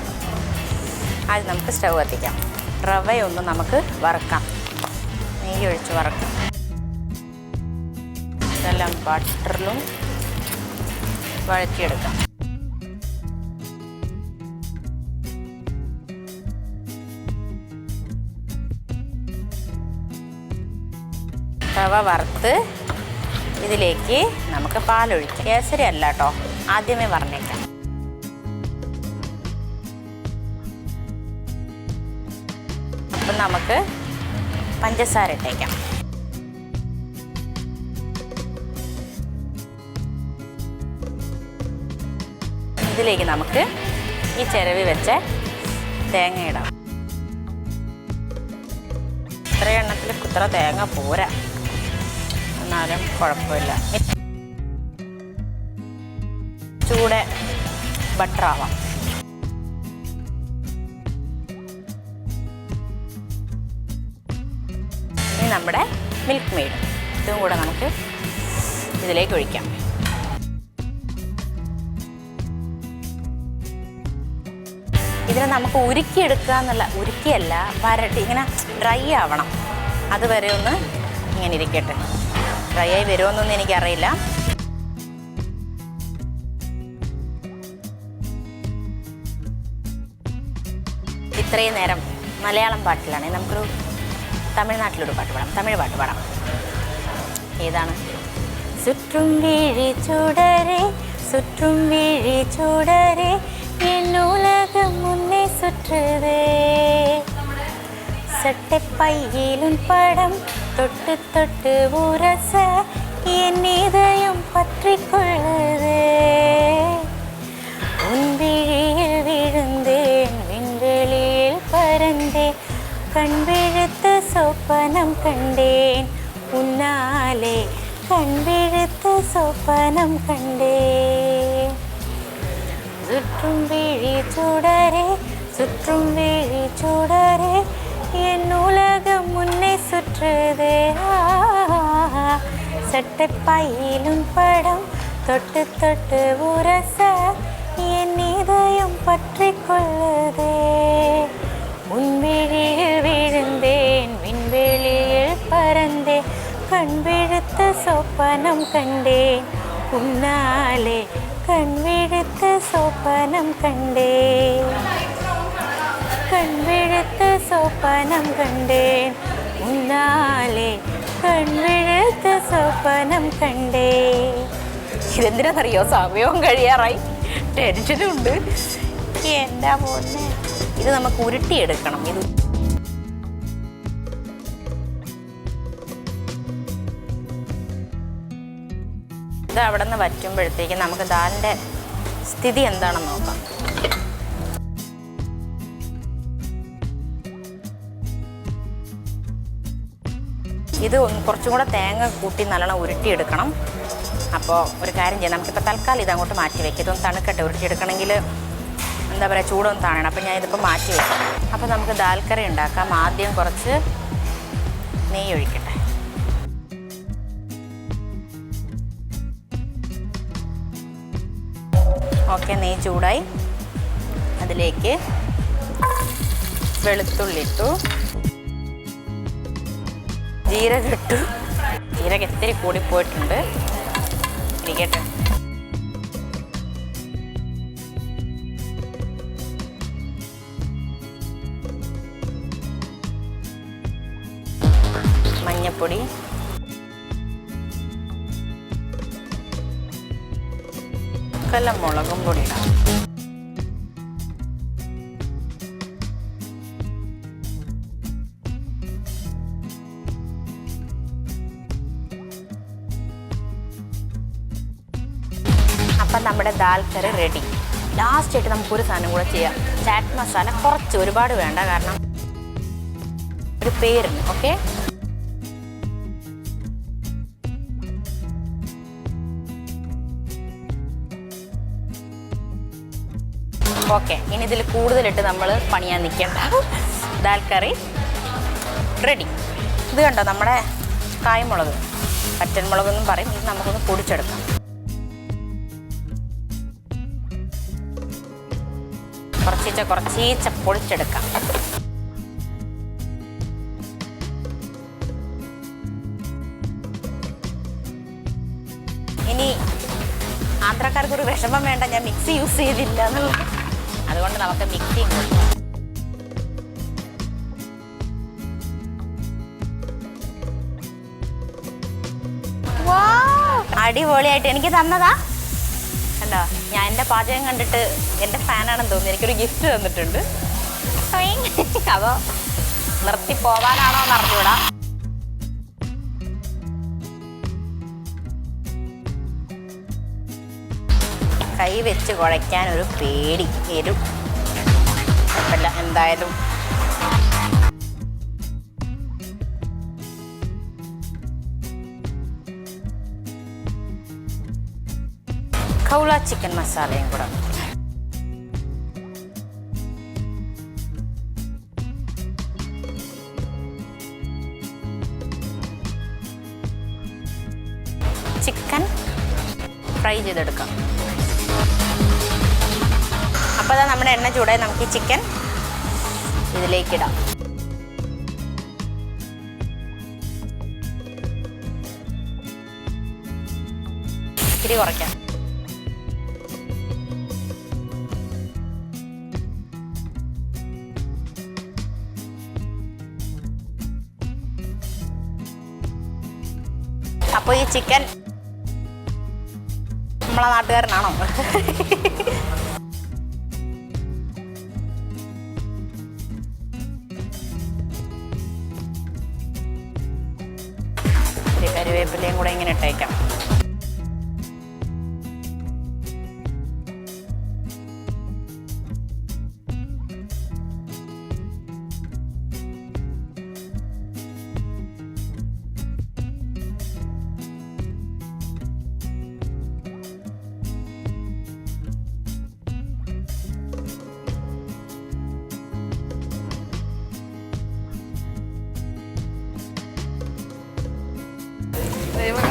അത് നമുക്ക് സ്റ്റൗ കത്തിക്കാം. റവയൊന്ന് നമുക്ക് വറുക്കാം. നെയ്യ് ഒഴിച്ച് വറുക്കാം. ഇതെല്ലാം ബട്ടറിലും വഴറ്റിയെടുക്കാം. റവ വറുത്ത് ഇതിലേക്ക് നമുക്ക് പാലൊഴിക്കാം. കേസരി അല്ല കേട്ടോ, ആദ്യമേ പറഞ്ഞേക്കാം. അപ്പം നമുക്ക് പഞ്ചസാര ഇട്ടേക്കാം. ഇതിലേക്ക് നമുക്ക് ഈ ചിരവി വെച്ച് തേങ്ങ ഇടാം. ഇത്ര എണ്ണത്തിൽ ഇത്ര തേങ്ങ പോരാ, എന്നാലും കുഴപ്പമില്ല. ചൂടെ ബട്ടറാവാം. ഇനി നമ്മുടെ മിൽക്ക് മെയ്ഡ് ഇതും കൂടെ നമുക്ക് ഇതിലേക്ക് ഒഴിക്കാം. ഇതിനെ നമുക്ക് ഉരുക്കിയെടുക്കുക എന്നുള്ള, ഉരുക്കിയല്ല വരട്ടി, ഇങ്ങനെ ഡ്രൈ ആവണം. അതുവരെ ഒന്ന് ഇങ്ങനെ ഇരിക്കട്ടെ. ഡ്രൈ ആയി വരുമോയെന്നൊന്നും എനിക്കറിയില്ല. ഇത്രയും നേരം മലയാളം പാട്ടിലാണ്. നമുക്കൊരു തമിഴ്നാട്ടിലൊരു പാട്ട് പാടാം. തമിഴ് പാട്ട് പാടാം. ഏതാണ്? சுற்றும் விழி சுடரே சுற்றும் விழி சுடரே என் உலகம் முன்னே சுற்றுதே சட்டைப்பையிலும் படம் தொட்டு தொட்டு உரச என் இதயம் பற்றி கொள்ளுதே உன் விழியில் விழுந்தேன் விண்வெளியில் பறந்தேன் കൺവിഴുത്ത് സ്വപ്നം കണ്ടേൻ ഉന്നാലെ കൺവിഴുത്ത് സ്വപ്നം കണ്ടേൻ ചുറ്റും വിഴി ചുടരെ ചുറ്റും വിഴി ചുടരെ என் உலகம் முன்னே சுற்றுதே சட்டைப்பையிலும் படம் தொட்டு தொட்டு உரச என் இதயம் பற்றி கொள்ளுதே உன்விழியில் விழுந்தேன் விண்வெளியில் பறந்தேன் கண் விழுத்த சொப்பனம் கண்டேன் உன்னாலே கண் விழுத்த சொப்பனம் கண்டேன் കൺവിഴുത്ത് സ്വപ്നം കണ്ടേൻ ഉന്നാലെ കൺവിഴുത്ത് സ്വപ്നം കണ്ടേ. ഇതെന്തിനാണെന്നറിയോ? സമയവും കഴിയാറായി, ടെൻഷനും ഉണ്ട്. എന്താ പോന്നെ, ഇത് നമുക്ക് ഉരുട്ടിയെടുക്കണം. ഇത് അവിടെ നിന്ന് വറ്റുമ്പോഴത്തേക്ക് നമുക്ക് ദാലിൻ്റെ സ്ഥിതി എന്താണെന്ന് നോക്കാം. ഇത് കുറച്ചും കൂടെ തേങ്ങ കൂട്ടി നല്ലോണം ഉരുട്ടിയെടുക്കണം. അപ്പോൾ ഒരു കാര്യം ചെയ്യാം, നമുക്കിപ്പോൾ തൽക്കാലം ഇതങ്ങോട്ട് മാറ്റി വയ്ക്കും. ഇതൊന്ന് തണുക്കട്ടെ. ഉരുട്ടിയെടുക്കണമെങ്കിൽ എന്താ പറയുക, ചൂടൊന്ന് താണണം. അപ്പോൾ ഞാനിതിപ്പോൾ മാറ്റി വയ്ക്കാം. അപ്പോൾ നമുക്ക് ദാൽ കറി ഉണ്ടാക്കാം. ആദ്യം കുറച്ച് നെയ്യ് ഒഴിക്കട്ടെ. ഓക്കെ, നെയ്യ് ചൂടായി. അതിലേക്ക് വെളുത്തുള്ളി ഇട്ടു, ജീരകം ഇട്ടു. ജീരകം ഇത്തിരി കൂടിപ്പോയിട്ടുണ്ട്, ഇരിക്കട്ടെ. മഞ്ഞപ്പൊടി, മുളകും പൊടി ഇടാം. അപ്പം നമ്മുടെ ദാൽ കറി റെഡി. ലാസ്റ്റായിട്ട് നമുക്കൊരു സാധനം കൂടെ ചെയ്യാം. ചാറ്റ് മസാല കുറച്ച്, ഒരുപാട് വേണ്ട, കാരണം ഒരു പേരുണ്ട്. Okay, okay. ഇനി ഇതിൽ കൂടുതലിട്ട് നമ്മൾ പണിയാൻ നിൽക്കേണ്ട. ദാൽ കറി റെഡി. ഇത് കണ്ടോ, നമ്മുടെ കായ്മുളക്, പച്ചമുളകെന്നും പറയും. ഇത് നമുക്കൊന്ന് പൊടിച്ചെടുക്കാം. കുറച്ചീച്ച പൊളിച്ചെടുക്കാം. ഇനി ആന്ധ്രാക്കാർക്കൊരു വിഷമം വേണ്ട, ഞാൻ മിക്സി യൂസ് ചെയ്തില്ല എന്നുള്ളത്. അതുകൊണ്ട് നമുക്ക് മിക്സി അടിപൊളിയായിട്ട് എനിക്ക് തന്നതാ. കണ്ടോ, ഞാൻ എൻ്റെ പാചകം കണ്ടിട്ട് എൻ്റെ ഫാനാണെന്ന് തോന്നുന്നു. എനിക്കൊരു ഗിഫ്റ്റ് തന്നിട്ടുണ്ട്. അതോ നിർത്തി പോവാനാണോ എന്ന് അറിഞ്ഞൂടാ. കൈ വെച്ച് കുഴയ്ക്കാനൊരു പേടി വരും. കുഴപ്പമില്ല, എന്തായാലും കൗള ചിക്കൻ മസാലയും കൂടെ. ചിക്കൻ ഫ്രൈ ചെയ്തെടുക്കാം. അപ്പോൾ അതാ നമ്മുടെ എണ്ണ ചൂടായി. നമുക്ക് ഈ ചിക്കൻ ഇതിലേക്കിടാം. ഇത്തിരി കുറയ്ക്കാം. അപ്പോൾ ഈ ചിക്കൻ നമ്മളെ നാട്ടുകാരനാണോ? ഒരു കറിവേപ്പിലയും കൂടെ ഇങ്ങനെ ഇട്ടേക്കാം.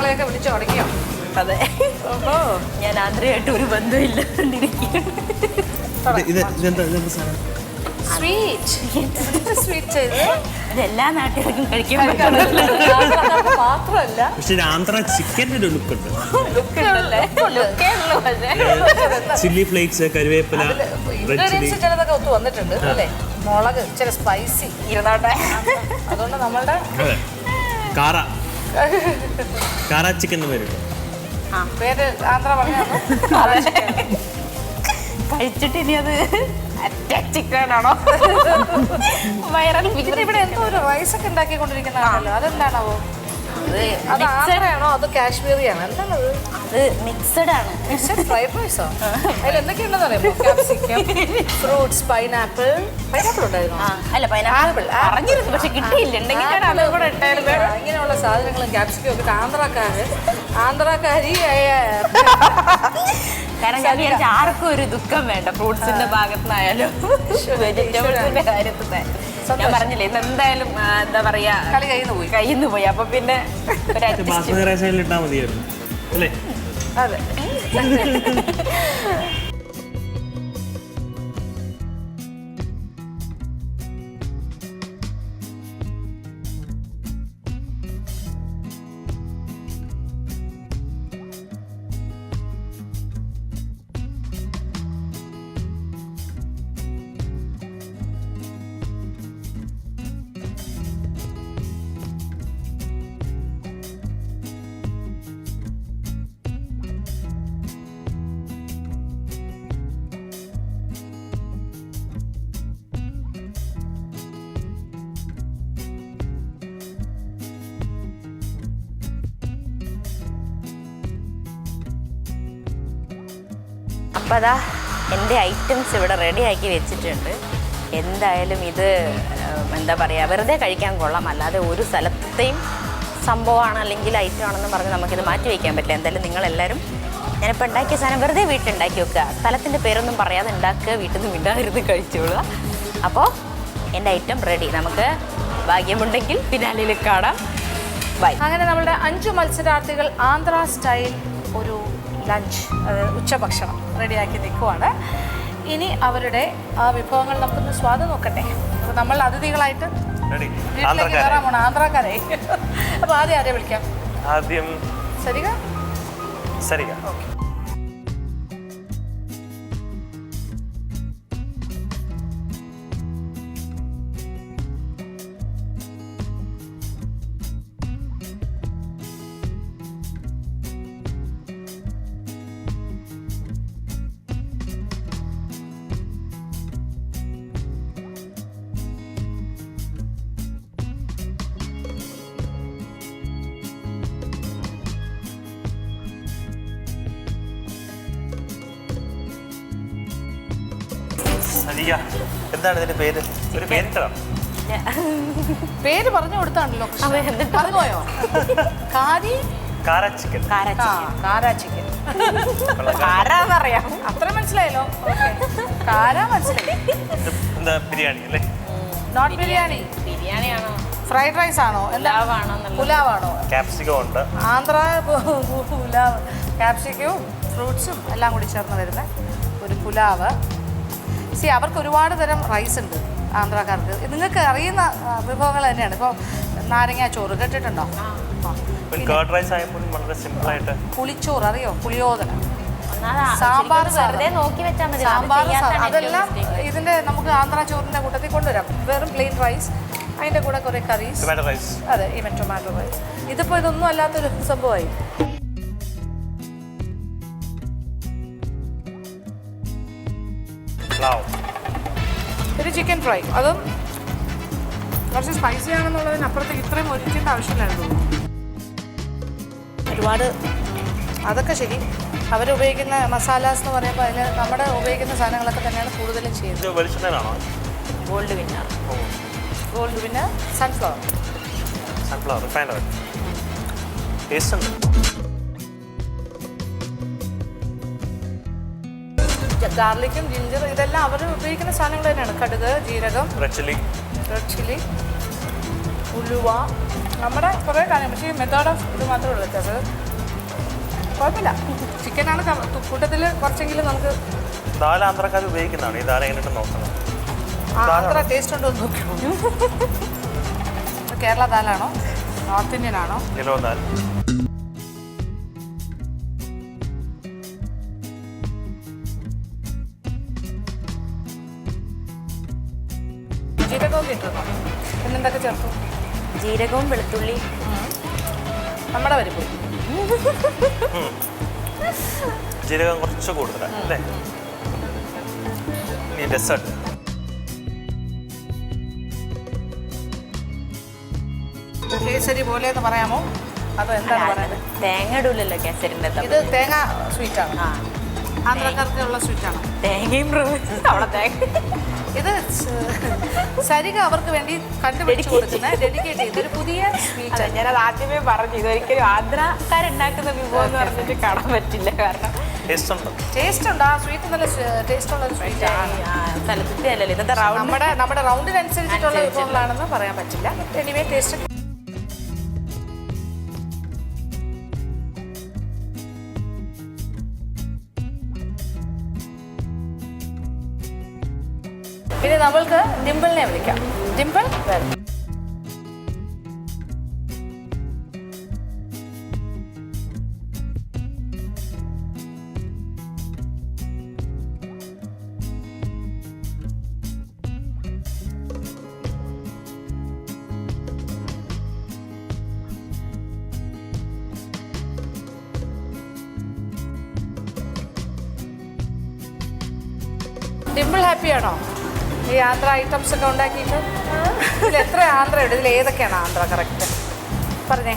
ബന്ധുക്കളെയൊക്കെ വിളിച്ചു തുടങ്ങിയോ? അതെ, ഞാൻ ആന്ധ്രയായിട്ട് ഒരു ബന്ധമില്ല. സ്വീറ്റ് ചെയ്ത് ഇതെല്ലാ നാട്ടുകാർക്കും കഴിക്കാൻ പറ്റുന്നില്ല. മാത്രമല്ല പക്ഷെ ആന്ധ്ര ചിക്കൻ്റെ ഒരു ലുക്ക് ഉണ്ട്. ചില്ലി ഫ്ലേക്സ്, കരുവേപ്പില, റെഡ് ചില്ലി, ചിലതൊക്കെ ഒത്തു വന്നിട്ടുണ്ട് അല്ലേ? മുളക് ചില സ്പൈസി ഇരുന്നോട്ടെ. അതുകൊണ്ട് നമ്മളുടെ കാര ചിക്കൻ വരും. പേര് ആന്ധ്ര പറഞ്ഞു കഴിച്ചിട്ട് ഇനി അത് ചിക്കനാണോ വൈറൽ? ഇവിടെ എന്തോ ഒരു റൈസ് ഒക്കെ ഉണ്ടാക്കിക്കൊണ്ടിരിക്കുന്നതാണല്ലോ, അതെന്താണാവോ? അത് ആന്ധ്രയാണോ അത് കാശ്മീരിയാണോ? എന്താണത്? അത് മിക്സഡ് ആണ്. ഫ്രൈഡ് റൈസോ? അതിൽ എന്തൊക്കെയുണ്ടെന്ന് അറിയാമോ? ക്യാപ്സിക്കം, ഫ്രൂട്ട്സ്, പൈനാപ്പിൾ ഉണ്ടായിരുന്നു. അല്ല, പൈനാപ്പിൾ അറിഞ്ഞിരുന്നു, പക്ഷെ കിട്ടിയില്ല. ഉണ്ടെങ്കിൽ ഇങ്ങനെയുള്ള സാധനങ്ങളും ക്യാപ്സിക്കം ഒക്കെ ആന്ധ്രാക്കാരി കാരണം ഞാൻ വിചാരിച്ച ആർക്കും ഒരു ദുഃഖം വേണ്ട, ഫ്രൂട്ട്സിന്റെ ഭാഗത്തുനിന്നായാലും വെജിറ്റബിൾസിന്റെ കാര്യത്തിൽ. ഞാൻ പറഞ്ഞില്ലേ, ഇന്ന് എന്തായാലും എന്താ പറയാ, കളി കയ്യിൽ നിന്ന് പോയി. അപ്പൊ പിന്നെ ബാസ്മതി റൈസിൽ ഇട്ടാൽ മതിയായിരുന്നു അല്ലേ? അതെ. അപ്പം അതാ എൻ്റെ ഐറ്റംസ് ഇവിടെ റെഡിയാക്കി വെച്ചിട്ടുണ്ട്. എന്തായാലും ഇത് എന്താ പറയുക, വെറുതെ കഴിക്കാൻ കൊള്ളാം, അല്ലാതെ ഒരു സ്ഥലത്തെയും സംഭവമാണ് അല്ലെങ്കിൽ ഐറ്റം ആണെന്ന് പറഞ്ഞ് നമുക്കിത് മാറ്റി വയ്ക്കാൻ പറ്റില്ല. എന്തായാലും നിങ്ങളെല്ലാവരും ഞാനിപ്പോൾ ഉണ്ടാക്കിയ സാധനം വെറുതെ വീട്ടിലുണ്ടാക്കി വെക്കുക, സ്ഥലത്തിൻ്റെ പേരൊന്നും പറയാതെ ഉണ്ടാക്കുക, വീട്ടിൽ നിന്ന് വിടാതിരുന്ന് കഴിച്ചോളുക. അപ്പോൾ എൻ്റെ ഐറ്റം റെഡി. നമുക്ക് ഭാഗ്യമുണ്ടെങ്കിൽ ഫിനാലിൽ കാണാം. ബൈ. അങ്ങനെ നമ്മുടെ 5 മത്സരാർത്ഥികൾ ആന്ധ്ര സ്റ്റൈൽ ഒരു ലഞ്ച്, ഉച്ചഭക്ഷണം റെഡിയാക്കി നിൽക്കുവാണ്. ഇനി അവരുടെ ആ വിഭവങ്ങൾ നമുക്കൊന്ന് സ്വാദം നോക്കട്ടെ. അപ്പോൾ നമ്മൾ അതിഥികളായിട്ട് വീട്ടിലേക്ക് കയറാൻ പോണം, ആന്ധ്രാക്കാരെ. അപ്പോൾ ആദ്യം ആരെ വിളിക്കാം? ആദ്യം സരിക. ഓക്കെ. എന്താണ് ഇതിന്റെ പേര്? ഒരു പേരിട്ടോ? പേര് പറഞ്ഞു കൊടുത്താണല്ലോ. പറഞ്ഞുപോയോ? കാരാ ചിക്കൻ. കാരാന്നറിയാം, അത്ര മനസ്സിലായല്ലോ. കാരാ മനസ്സിലായി. എന്താ ബിരിയാണി അല്ലേ? നോട്ട് ബിരിയാണി. ബിരിയാണിയാണോ? ഫ്രൈഡ് റൈസ് ആണോ? പുലാവാണോ? ക്യാപ്സിക്കം ഉണ്ട്. ആന്ധ്ര പുലാവ്, ക്യാപ്സിക്കവും ഫ്രൂട്ട്സും എല്ലാം കൂടി ചേർന്ന് വരുന്ന ഒരു പുലാവ്. അവർക്ക് ഒരുപാട് തരം റൈസ് ഉണ്ട് ആന്ധ്രാക്കാർക്ക്. നിങ്ങൾക്ക് അറിയുന്ന വിഭവങ്ങൾ തന്നെയാണ്. ഇപ്പോൾ നാരങ്ങ ചോറ് കേട്ടിട്ടുണ്ടോ? പുളിച്ചോറ് അറിയോ? പുളിയോദന, സാമ്പാർ, അതെല്ലാം ഇതിൻ്റെ നമുക്ക് ആന്ധ്ര ചോറിൻ്റെ കൂട്ടത്തിൽ കൊണ്ടുവരാം. വെറും പ്ലെയിൻ റൈസ്, അതിൻ്റെ കൂടെ കുറേ കറീസ്. അതെ, ഈവൻ ടൊമാറ്റോ റൈസ്. ഇതിപ്പോൾ ഇതൊന്നും അല്ലാത്തൊരു സംഭവമായി. ഒരു ചിക്കൻ ഫ്രൈ, അതും കുറച്ച് സ്പൈസി ആണെന്നുള്ളതിനപ്പുറത്തേക്ക് ഇത്രയും ഒഴിക്കേണ്ട ആവശ്യമില്ലായിരുന്നു. ഒരുപാട് അതൊക്കെ ശരി, അവരുപയോഗിക്കുന്ന മസാലാസ് എന്ന് പറയുമ്പോൾ അതിൽ നമ്മുടെ ഉപയോഗിക്കുന്ന സാധനങ്ങളൊക്കെ തന്നെയാണ് കൂടുതലും ചെയ്യുന്നത്. Gold Winner sunflower refined oil. ഗാർലിക്കും ജിഞ്ചർ ഇതെല്ലാം അവർ ഉപയോഗിക്കുന്ന സാധനങ്ങൾ തന്നെയാണ്. കടുക്, ജീരകം, റെഡ് ചില്ലി, ഉലുവ, നമ്മുടെ കുറേ കാര്യം. പക്ഷേ ഈ മെത്തേഡ് ഓഫ് ഇത് മാത്രമേ ഉള്ളൂ വ്യത്യാസം. കുഴപ്പമില്ല. ചിക്കനാണ് കൂട്ടത്തിൽ കുറച്ചെങ്കിലും നമുക്ക് ദാൽ ആന്ധ്രക്കാർ ഉപയോഗിക്കുന്നതാണ്. ഈ ദാൽ എങ്ങനെയിട്ട് നോക്കുന്നത്? ആന്ധ്ര ടേസ്റ്റ് ഉണ്ടോ എന്ന് നോക്കിയോ. കേരള ദാലാണോ നോർത്ത് ഇന്ത്യൻ ആണോ? കിലോ ദാൽ. ജീരകമൊക്കെ ഇട്ടിരുന്നോ? പിന്നെന്തൊക്കെ ചേർത്തു? ജീരകവും വെളുത്തുള്ളി, നമ്മുടെ പരിപ്പ്. ജീരകം കുറച്ച് കൂടുതലാണ് അല്ലേ? ഈ ഡെസേർട്ട് കേസരി പോലെ എന്ന് പറയാമോ? അതോ എന്താണ് പറയുന്നത്? തേങ്ങ ഇടൂലല്ലോ കേസരിൻ്റെ. ഇത് തേങ്ങ സ്വീറ്റാണ്. ആന്ധ്രക്കാർക്കുള്ള സ്വീറ്റാണ് തേങ്ങയും അവിടെ തേങ്ങ. ഇത് സരിക അവർക്ക് വേണ്ടി കണ്ടുപിടിച്ചു കൊടുക്കുന്ന ഡെഡിക്കേറ്റ് ചെയ്ത ഒരു പുതിയ സ്വീറ്റ്. ഞാനത് ആദ്യമേ പറഞ്ഞു, ഇതൊരിക്കലും ആന്ധ്രക്കാരുണ്ടാക്കുന്ന വിഭവം എന്ന് പറഞ്ഞിട്ട് കാണാൻ പറ്റില്ല. കാരണം ടേസ്റ്റ് ഉണ്ട്. ആ സ്വീറ്റ് നല്ല ടേസ്റ്റ് ഉള്ള ഒരു സ്വീറ്റാണ്. സ്ഥലത്തിൻ്റെ അല്ലല്ലോ ഇന്നത്തെ റൗണ്ട്. നമ്മുടെ റൗണ്ടിനനുസരിച്ചിട്ടുള്ള വിഭവങ്ങളാണെന്ന് പറയാൻ പറ്റില്ല. എനിവേ ടേസ്റ്റ് പിന്നെ നമ്മൾക്ക് ഡിംപിളിനെ വിളിക്കാം. ഡിംപിൾ വരും. ഡിംപിൾ ഹാപ്പിയാണോ ഈ ആന്ധ്ര ഐറ്റംസ് ഒക്കെ ഉണ്ടാക്കിയിട്ട്? ഇതിൽ എത്ര ആന്ധ്ര ഉണ്ട്? ഇതിൽ ഏതൊക്കെയാണ് ആന്ധ്ര കറക്റ്റ് പറഞ്ഞേ?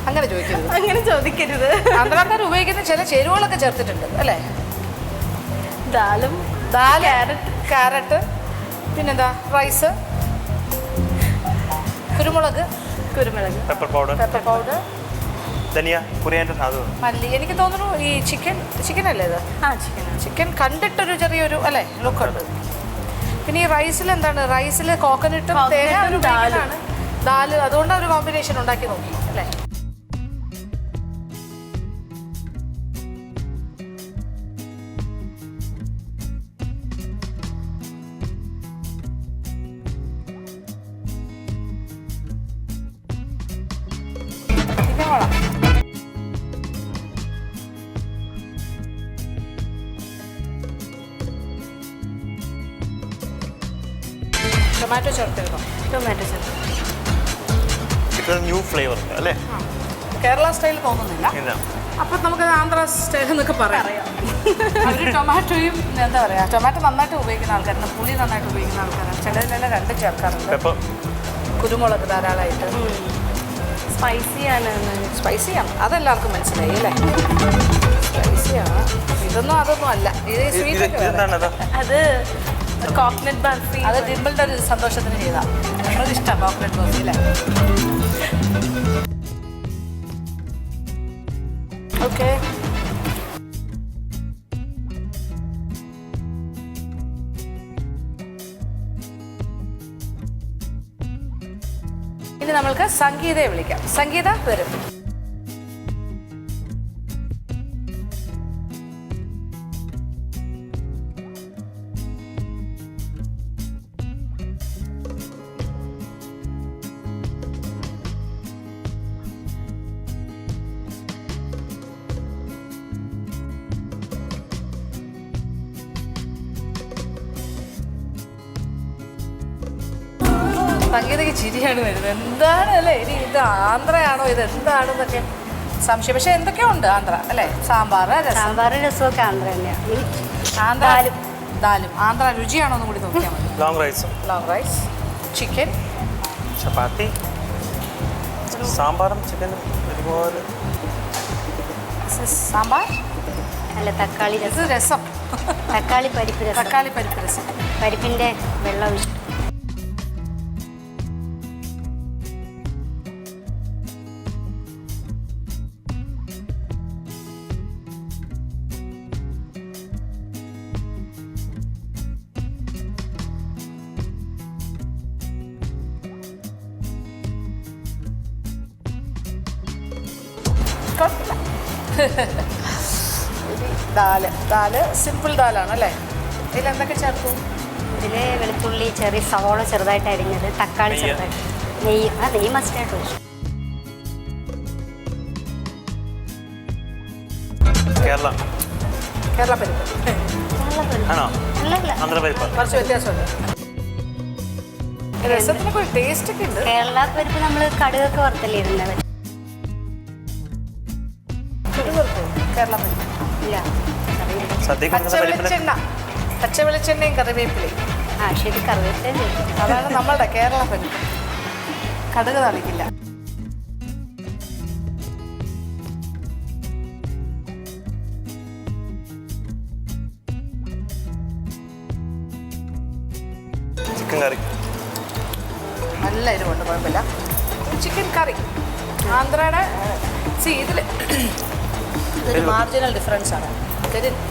അങ്ങനെ ചോദിക്കരുത്, അങ്ങനെ ചോദിക്കരുത്. ആന്ധ്രാക്കാർ ഉപയോഗിക്കുന്ന ചില ചേരുവകളൊക്കെ ചേർത്തിട്ടുണ്ട് അല്ലേ? ദാലും ദാല്, ക്യാരറ്റ്, പിന്നെന്താ റൈസ്, കുരുമുളക്, പെപ്പർ പൗഡർ, ധനിയ, കുറിയാൻ്റെ സാധനം, മല്ലി. എനിക്ക് തോന്നുന്നു ഈ ചിക്കൻ അല്ലേ ഇത്? ചിക്കൻ കണ്ടിട്ടൊരു ചെറിയൊരു അല്ലേ ലുക്കുണ്ട്. പിന്നെ ഈ റൈസിൽ എന്താണ്? റൈസിൽ കോക്കനട്ടും തേങ്ങ ദാല്, അതുകൊണ്ട് ഒരു കോമ്പിനേഷൻ ഉണ്ടാക്കി നോക്കി അല്ലേ? ടൊമാറ്റോ ചേർത്തിരുന്നോ? ടൊമാറ്റോ ചേർത്ത്. ന്യൂ ഫ്ലേവർ അല്ലേ? കേരള സ്റ്റൈൽ തോന്നുന്നില്ല. അപ്പം നമുക്കത് ആന്ധ്ര സ്റ്റൈൽ എന്നൊക്കെ പറയാം. അവർ ടൊമാറ്റോയും എന്താ പറയുക, ടൊമാറ്റോ നന്നായിട്ട് ഉപയോഗിക്കുന്ന ആൾക്കാരാണ്, പുളി നന്നായിട്ട് ഉപയോഗിക്കുന്ന ആൾക്കാരാണ്. ചിലതിലെല്ലാം രണ്ടും ചേർക്കാറുണ്ട്. കുരുമുളക് ധാരാളമായിട്ട്. സ്പൈസിയാണ്, അതെല്ലാവർക്കും മനസ്സിലായി അല്ലേ? സ്പൈസിയാണ്. അതൊന്നും അല്ല. ഇത് സ്വീറ്റ്. അത് കോക്കനട്ട് ബർഫി. അത് ഡിംപിളിൻ്റെ ഒരു സന്തോഷത്തിന് ചെയ്താൽ നമ്മൾക്ക് ഇഷ്ടമാണ് കോക്കനട്ട് ബർഫി അല്ലേ? ഓക്കെ. ഇനി നമ്മൾക്ക് സംഗീതയെ വിളിക്കാം. സംഗീത വരും. സംഗീതയ്ക്ക് ചിരിയാണ് വരുന്നത്. എന്താണ് അല്ലേ ഇനി? ഇത് ആന്ധ്രയാണോ? ഇത് എന്താണെന്നൊക്കെ സംശയം. പക്ഷെ എന്തൊക്കെയോ ഉണ്ട് ആന്ധ്ര അല്ലേ? സാമ്പാർ, രസമൊക്കെ ആന്ധ്ര തന്നെയാണ്. ദാലും ആന്ധ്ര രുചിയാണോ എന്നും കൂടി നോക്കിയാൽ മതി. ലോങ് റൈസ്, ചിക്കൻ, ചപ്പാത്തി, സാമ്പാറും ചിക്കനും ഒരുപോലെ. സാമ്പാർ അല്ല, തക്കാളി ഇത് രസം. തക്കാളി പരിപ്പ് രസം. പരിപ്പിൻ്റെ വെള്ളം. കുഴപ്പമില്ല. ദാല് സിമ്പിൾ ദാലാണ് അല്ലേ? ഇതിലെന്തൊക്കെ ചേർക്കും? ഇതിൽ വെളുത്തുള്ളി, ചെറിയ സവോള ചെറുതായിട്ട് അരിഞ്ഞത്, തക്കാളി ചെറുതായിട്ട്, നെയ്യ് മസ്റ്റായിട്ട് ഒഴിച്ചു. കേരള പരിപ്പ് ആണോ? അല്ല ആന്ധ്രാപരിപ്പ്. കുറച്ച് വ്യത്യാസമുണ്ട്. രസത്തിനൊക്കെ ഒരു ടേസ്റ്റ് ഒക്കെ ഉണ്ട്. കേരള പരിപ്പ് നമ്മൾ കടുകൊക്കെ വറുത്തല്ലേ ഇരുന്നത്? കേരള പരിപ്പ് ഇല്ല, സദ്യക്ക് കൊടുക്കുന്ന പരിപ്പിന് പച്ച വെളിച്ചെണ്ണയും കറിവേപ്പിലയും. ശരി, കറിവേപ്പില. അതാണ് നമ്മളുടെ കേരള പരിപ്പ്. കടുക് തളിക്കില്ല. ചിക്കൻ കറി നല്ല എരിവുണ്ട്, കുഴപ്പമില്ല. ചിക്കൻ കറി ആന്ധ്രയുടെ ഇതൊരു മാർജിനൽ ഡിഫറൻസ് ആണ്.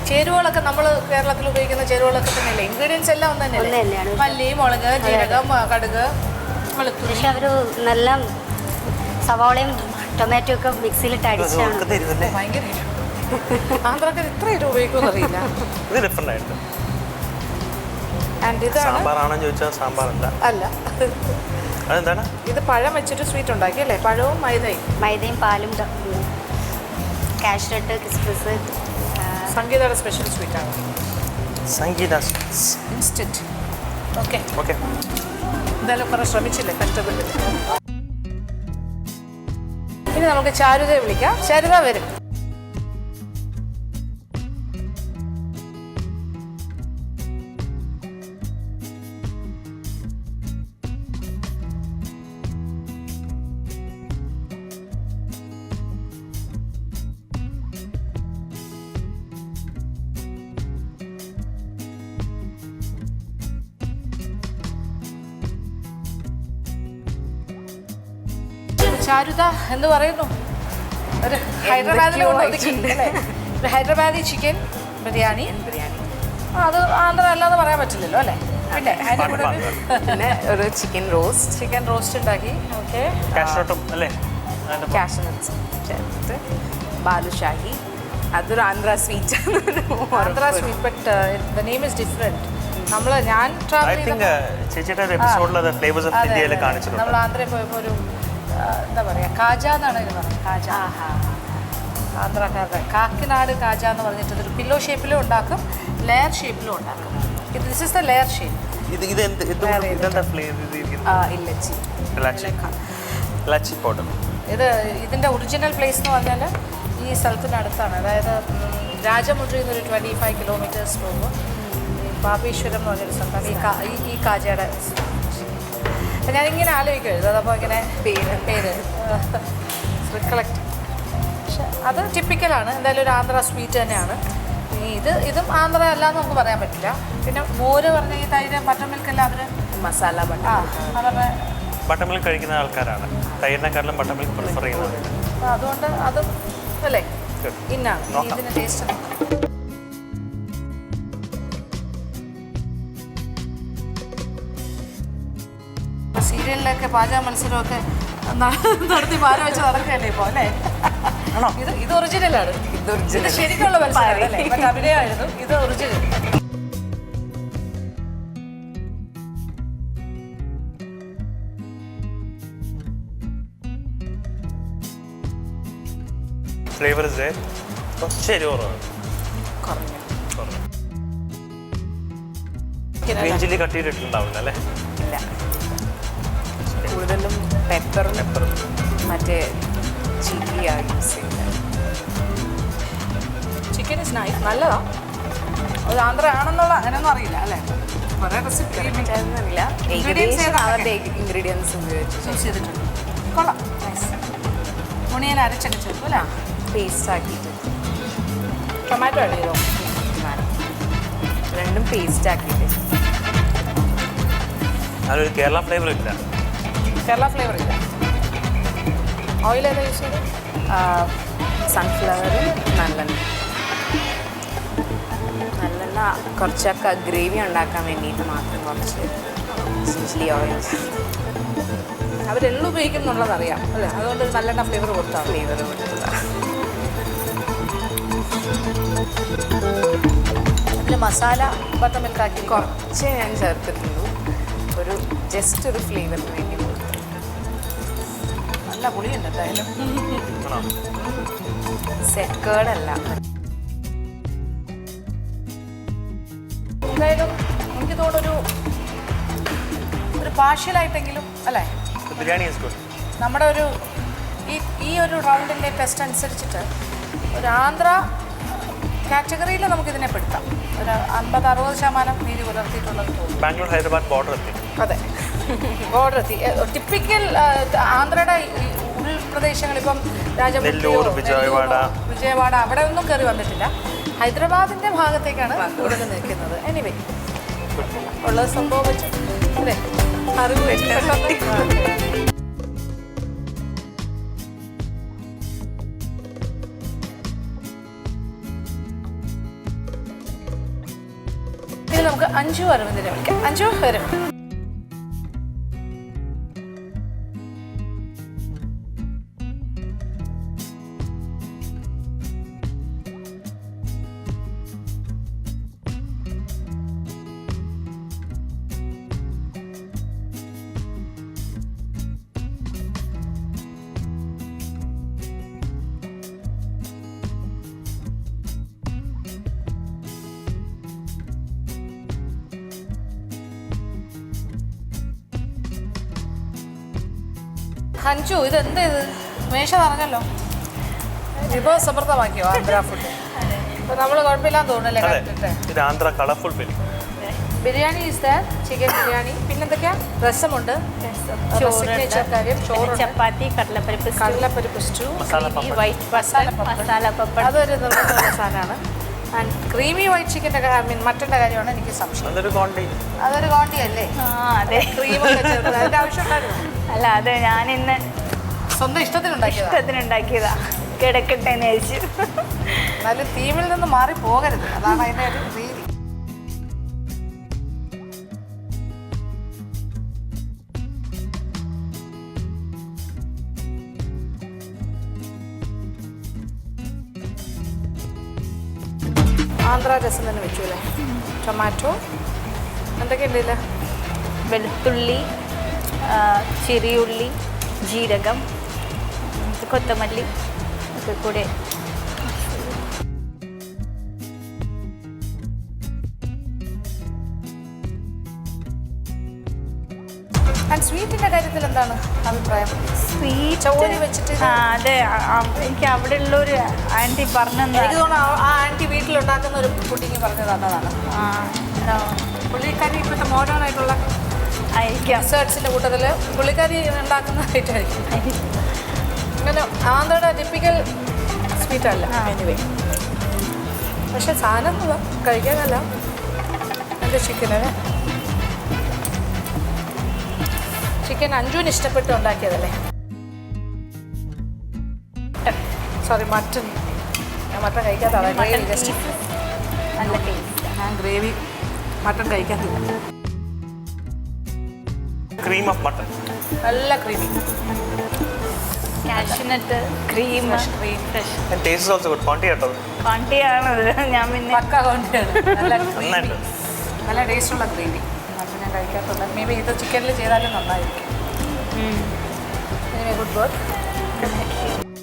ചേരുവകളൊക്കെ നമ്മൾ കേരളത്തിൽ ഉപയോഗിക്കുന്ന ചേരുവകളൊക്കെ തന്നെയല്ലേ? ഇൻഗ്രീഡിയൻസ് എല്ലാം ഒന്ന് തന്നെയല്ലേ? മല്ലി, മുളക്, ജീരകം, കടുക്, വെളുത്തുള്ളി. പക്ഷെ അവർ നല്ല സവാളയും ടൊമാറ്റോ ഒക്കെ മിക്സിയിലിട്ട് അടിച്ചാണ്. ഭയങ്കര ആന്ധ്രക്കാർ ഇത്ര എരിവ് ഉപയോഗിക്കുമെന്ന് അറിയില്ല. ഇത് ഡിഫറെൻ്റ് ആയിട്ട്. ആൻഡ് ഇതാണ് സാമ്പാറാണോ ചോദിച്ചാൽ സാമ്പാറല്ല. അല്ല, അതെന്താണ്? ഇത് പഴം വെച്ചിട്ട് സ്വീറ്റ് ഉണ്ടാക്കി അല്ലേ? പഴവും മൈദയും പാലും, കാഷ്നട്ട്, കിസ്മിസ്. സംഗീതയുടെ സ്പെഷ്യൽ സ്വീറ്റാണ്. സംഗീത ഇൻസ്റ്റന്റ്. Okay, okay. എന്തായാലും കുറേ ശ്രമിച്ചില്ലേ, കഷ്ടപ്പെട്ടില്ല. ഇനി നമുക്ക് ചാരുതയെ വിളിക്കാം. ചാരുത വരും. ചാരുത എന്ന് പറയുന്നു ഒരു ഹൈദരാബാദി ചിക്കൻ ബിരിയാണി. അത് ആന്ധ്ര അല്ലാതെ പറയാൻ പറ്റില്ലല്ലോ അല്ലേ? പിന്നെ അതിൻ്റെ കൂടെ പിന്നെ ഒരു ചിക്കൻ റോസ്റ്റ് ഉണ്ടാക്കി. ഓക്കെ, കാഷ്നട്ടും അല്ലേ? കാഷ്നട്ട്സ് ചേർത്തിട്ട് ബാലുഷാഹി. അതൊരു Andhra sweet. Andhra sweet, but the name is different. ഞാൻ ഐ തിങ്ക് ചേച്ചിയുടെ എപ്പിസോഡിൽ അത് ഫ്ലേവേഴ്സ് ഓഫ് ഇന്ത്യയിൽ കാണിച്ചിട്ടുണ്ട്. നമ്മൾ ആന്ധ്രയിൽ പോയപ്പോൾ ഒരു എന്താ പറയുക, കാജ എന്നാണ് ഇത് പറയുന്നത്. കാജ, ആന്ധ്രക്കാരുടെ കാക്കിനാട് കാജ എന്ന് പറഞ്ഞിട്ട് ഇതൊരു പില്ലോ ഷേപ്പിലും ഉണ്ടാക്കും, ലെയർ ഷേപ്പിലും ഉണ്ടാക്കും. This is the layer shape. Elaichi powder. ഇതിൻ്റെ ഒറിജിനൽ പ്ലേസ് എന്ന് പറഞ്ഞാൽ ഈ സ്ഥലത്തിനടുത്താണ്. അതായത് രാജമുദ്രയിൽ നിന്നൊരു 25 കിലോമീറ്റേഴ്സ് പോകുമ്പോൾ പാപേശ്വരം എന്ന് പറഞ്ഞൊരു സ്ഥലത്താണ് ഈ കാജയുടെ. ഞാനിങ്ങനെ ആലോചിക്കുമായിരുന്നു, അതപ്പോൾ ഇങ്ങനെ പേര് റിക്കളക്ട്. പക്ഷെ അത് ടിപ്പിക്കലാണ്, എന്തായാലും ഒരു ആന്ധ്ര സ്വീറ്റ് തന്നെയാണ്. ഇനി ഇതും ആന്ധ്ര അല്ലാന്ന് നമുക്ക് പറയാൻ പറ്റില്ല. പിന്നെ മോര് പറഞ്ഞ ഈ തൈര്, ബട്ടർ മിൽക്ക് എല്ലാം അവർ മസാല അവരുടെ ബട്ടർ മിൽക്ക് കഴിക്കുന്ന ആൾക്കാരാണ്. തൈരിനെക്കാട്ടിലും ബട്ടർ മിൽക്ക് പ്രിഫർ ചെയ്യുന്നത്. അതുകൊണ്ട് അതും അല്ലേ ഇന്നാണ് ഇതിൻ്റെ ടേസ്റ്റ്. സീരിയലിലൊക്കെ പാചക മത്സരമൊക്കെ നടത്തി പാല വെച്ച് നടക്കുകയല്ലേ ഇപ്പോൾ അല്ലേ? ഇത് ഒറിജിനലാണ്. ഇത് ശരിക്കുള്ള മത്സരമല്ലേ? മറ്റേ അഭിനയമായിരുന്നു. ഇത് ഒറിജിനൽ. ഫ്ലേവർ ശരി ഗ്രീൻ ചില്ലി കട്ട് ചെയ്തിട്ടുണ്ടാവില്ല അല്ലേ? ഇല്ല, കൂടുതലും പെപ്പറും മറ്റേ ചില്ലിയാണ് യൂസ് ചെയ്യുന്നത്. ചിക്കൻ ഇസ് നൈസ്, നല്ലതാ. അത് ആന്ധ്ര ആണെന്നുള്ള അങ്ങനെയൊന്നും അറിയില്ല അല്ലേ? കുറേ റെസിപ്പി അറിയില്ല, ഏകദേശം അവരുടെ ഇൻഗ്രീഡിയൻസ് ഉപയോഗിച്ച് യൂസ് ചെയ്തിട്ടുണ്ട്. കൊള്ളാം, നൈസ്. മുണിയൻ അരച്ചൊക്കെ ചേർക്കും അല്ലേ? പേസ്റ്റ് ആക്കിയിട്ട്. ടൊമാറ്റോ ആഡ് ചെയ്തോ? രണ്ടും പേസ്റ്റ് ആക്കിയിട്ട്. അതൊരു കേരള ഫ്ലേവർ ഇല്ല. കേരള ഫ്ലേവർ ഇല്ല. ഓയിൽ ഏതാ യൂസ് ചെയ്തത്? സൺഫ്ലവറും നല്ലെണ്ണ കുറച്ചൊക്കെ ഗ്രേവി ഉണ്ടാക്കാൻ വേണ്ടിയിട്ട് മാത്രം കുറച്ച് ചില്ലി ഓയിൽ. അവരെല്ലാം ഉപയോഗിക്കും എന്നുള്ളതറിയാം അല്ലേ? അതുകൊണ്ട് നല്ലെണ്ണ ഫ്ലേവർ കൊടുത്താൽ ഫ്ലേവർ കൊടുത്തതാണ്. അതിൽ മസാല ബട്ടർ മിൽക്ക് ആക്കി കുറച്ചേ ഞാൻ ചേർത്തിട്ടുള്ളൂ, ഒരു ജസ്റ്റ് ഒരു ഫ്ലേവറിന് വേണ്ടി കൊടുത്തു. നല്ല പുളിയുണ്ട് എന്തായാലും. സെക്കേർഡല്ല. എന്തായാലും എനിക്ക് തോന്നുന്നു ഒരു പാർഷ്യലായിട്ടെങ്കിലും അല്ലേ ബിരിയാണി ഈസ് ഗുഡ്. നമ്മുടെ ഈ ഒരു റൗണ്ടിൻ്റെ ടെസ്റ്റ് അനുസരിച്ചിട്ട് ഒരു ആന്ധ്ര കാറ്റഗറിയിൽ നമുക്കിതിനെ പെടുത്താം. ഒരു 50-60% നീതി പുലർത്തിയിട്ടുള്ളത് തോന്നുന്നു. ബാംഗ്ലൂർ ഹൈദരാബാദ് ബോർഡർ എത്തി. അതെ, ബോർഡർ എത്തി. ടിപ്പിക്കൽ ആന്ധ്രയുടെ ഉൾപ്രദേശങ്ങൾ ഇപ്പം നെല്ലൂർ, വിജയവാഡ അവിടെ ഒന്നും കയറി വന്നിട്ടില്ല. ഹൈദരാബാദിൻ്റെ ഭാഗത്തേക്കാണ് കൂടുതൽ നിൽക്കുന്നത്. എനിവേ ഉള്ള സംഭവം വെച്ച് അല്ലേ അറിവ് ഇനി നമുക്ക് അഞ്ജു അരവിന്ദിനെ വിളിക്കാം. അഞ്ജു വരും. അഞ്ജു ഇതെന്താ ഇത്? മേശ പറഞ്ഞല്ലോ, വിഭവസമൃദ്ധമാക്കിയോ ആന്ധ്ര ഫുഡ്? അപ്പോൾ നമ്മൾ കുഴപ്പമില്ലാന്ന് തോന്നുന്നല്ലേ കണ്ടിട്ട്? ഇത് Andhra colourful biryani is there, chicken biryani, പിന്നെന്തൊക്കെയാ? രസമുണ്ട്, സിഗ്നേച്ചർ കാര്യം, ചോറ്, ചപ്പാത്തി, കടലപ്പരിപ്പ് സ്റ്റൂ, വൈറ്റ് മസാല പപ്പടം. അതൊരു നിർബന്ധമുള്ള സാധനമാണ്. ആൻഡ് ക്രീമി വൈറ്റ് ചിക്കൻ്റെ മട്ടൻ്റെ കാര്യമാണ് എനിക്ക് സംശയം. അതൊരു കോണ്ടി അല്ലേ? അതെ, ക്രീമൊക്കെ ചേർത്തത് അതിൻ്റെ ആവശ്യം ഉണ്ടായിരുന്നു? അല്ല, അത് ഞാൻ ഇന്ന് സ്വന്തം ഇഷ്ടത്തിനുണ്ടാക്കിയതാ. കിടക്കട്ടെ എന്ന് വെച്ചു. എന്നാലും തീമിൽ നിന്ന് മാറി പോകരുത്, അതാണ് അതിൻ്റെ ഒരു രീതി. ആന്ധ്ര രസം തന്നെ വെച്ചു അല്ലേ? ടൊമാറ്റോ എന്തൊക്കെയുണ്ട് ഇല്ല? വെളുത്തുള്ളി, ചെറിയുള്ളി, ജീരകം, കൊത്തമല്ലി ഒക്കെ കൂടെ. ആൻഡ് സ്വീറ്റിൻ്റെ കാര്യത്തിൽ എന്താണ് അഭിപ്രായം? സ്വീറ്റ് ചൗരി വെച്ചിട്ട് അതെ, എനിക്ക് അവിടെ ഉള്ളൊരു ആൻറ്റി പറഞ്ഞു. എനിക്ക് തോന്നുന്നു ആ ആൻറ്റി വീട്ടിലുണ്ടാക്കുന്ന ഒരു പുഡിങ് പറഞ്ഞു തന്നതാണ്. പുള്ളിക്കാരി ഇപ്പോഴത്തെ മോഡേണായിട്ടുള്ള ആയിരിക്കാം ഡെസേർട്സിൻ്റെ കൂട്ടത്തിൽ പുള്ളിക്കാരി ഉണ്ടാക്കുന്ന ഐറ്റമായിരിക്കും. അങ്ങനെ ആന്ധ്രയുടെ ടിപ്പിക്കൽ സ്വീറ്റ് അല്ല എനിവേ. പക്ഷെ സാധനം കഴിക്കാനല്ല, എൻ്റെ ചിക്കൻ അഞ്ജുവിന് ഇഷ്ടപ്പെട്ട് ഉണ്ടാക്കിയതല്ലേ? Sorry, mutton. ഞാൻ മട്ടൺ കഴിക്കാത്ത ആളാണ്. ഗ്രേവി ജസ്റ്റ് നല്ല ടേസ്റ്റ്. ഞാൻ ഗ്രേവി മട്ടൺ കഴിക്കാത്തില്ല. ക്രീം ഓഫ് മട്ടൺ, നല്ല creamy, cashew nut, cream, fresh. Taste also good. Quantity കേട്ടോ, ക്വാണ്ടിറ്റിയാണത്. ഞാൻ പിന്നെ പക്ക ക്വാണ്ടിറ്റിയാണ്. നന്നായിട്ട് നല്ല ടേസ്റ്റുള്ള ഗ്രേവി. അപ്പം ഞാൻ കഴിക്കാത്തുണ്ട്. മേ ബി ഇത് ചിക്കനിൽ ചെയ്താലും നന്നായിരിക്കും. Good work.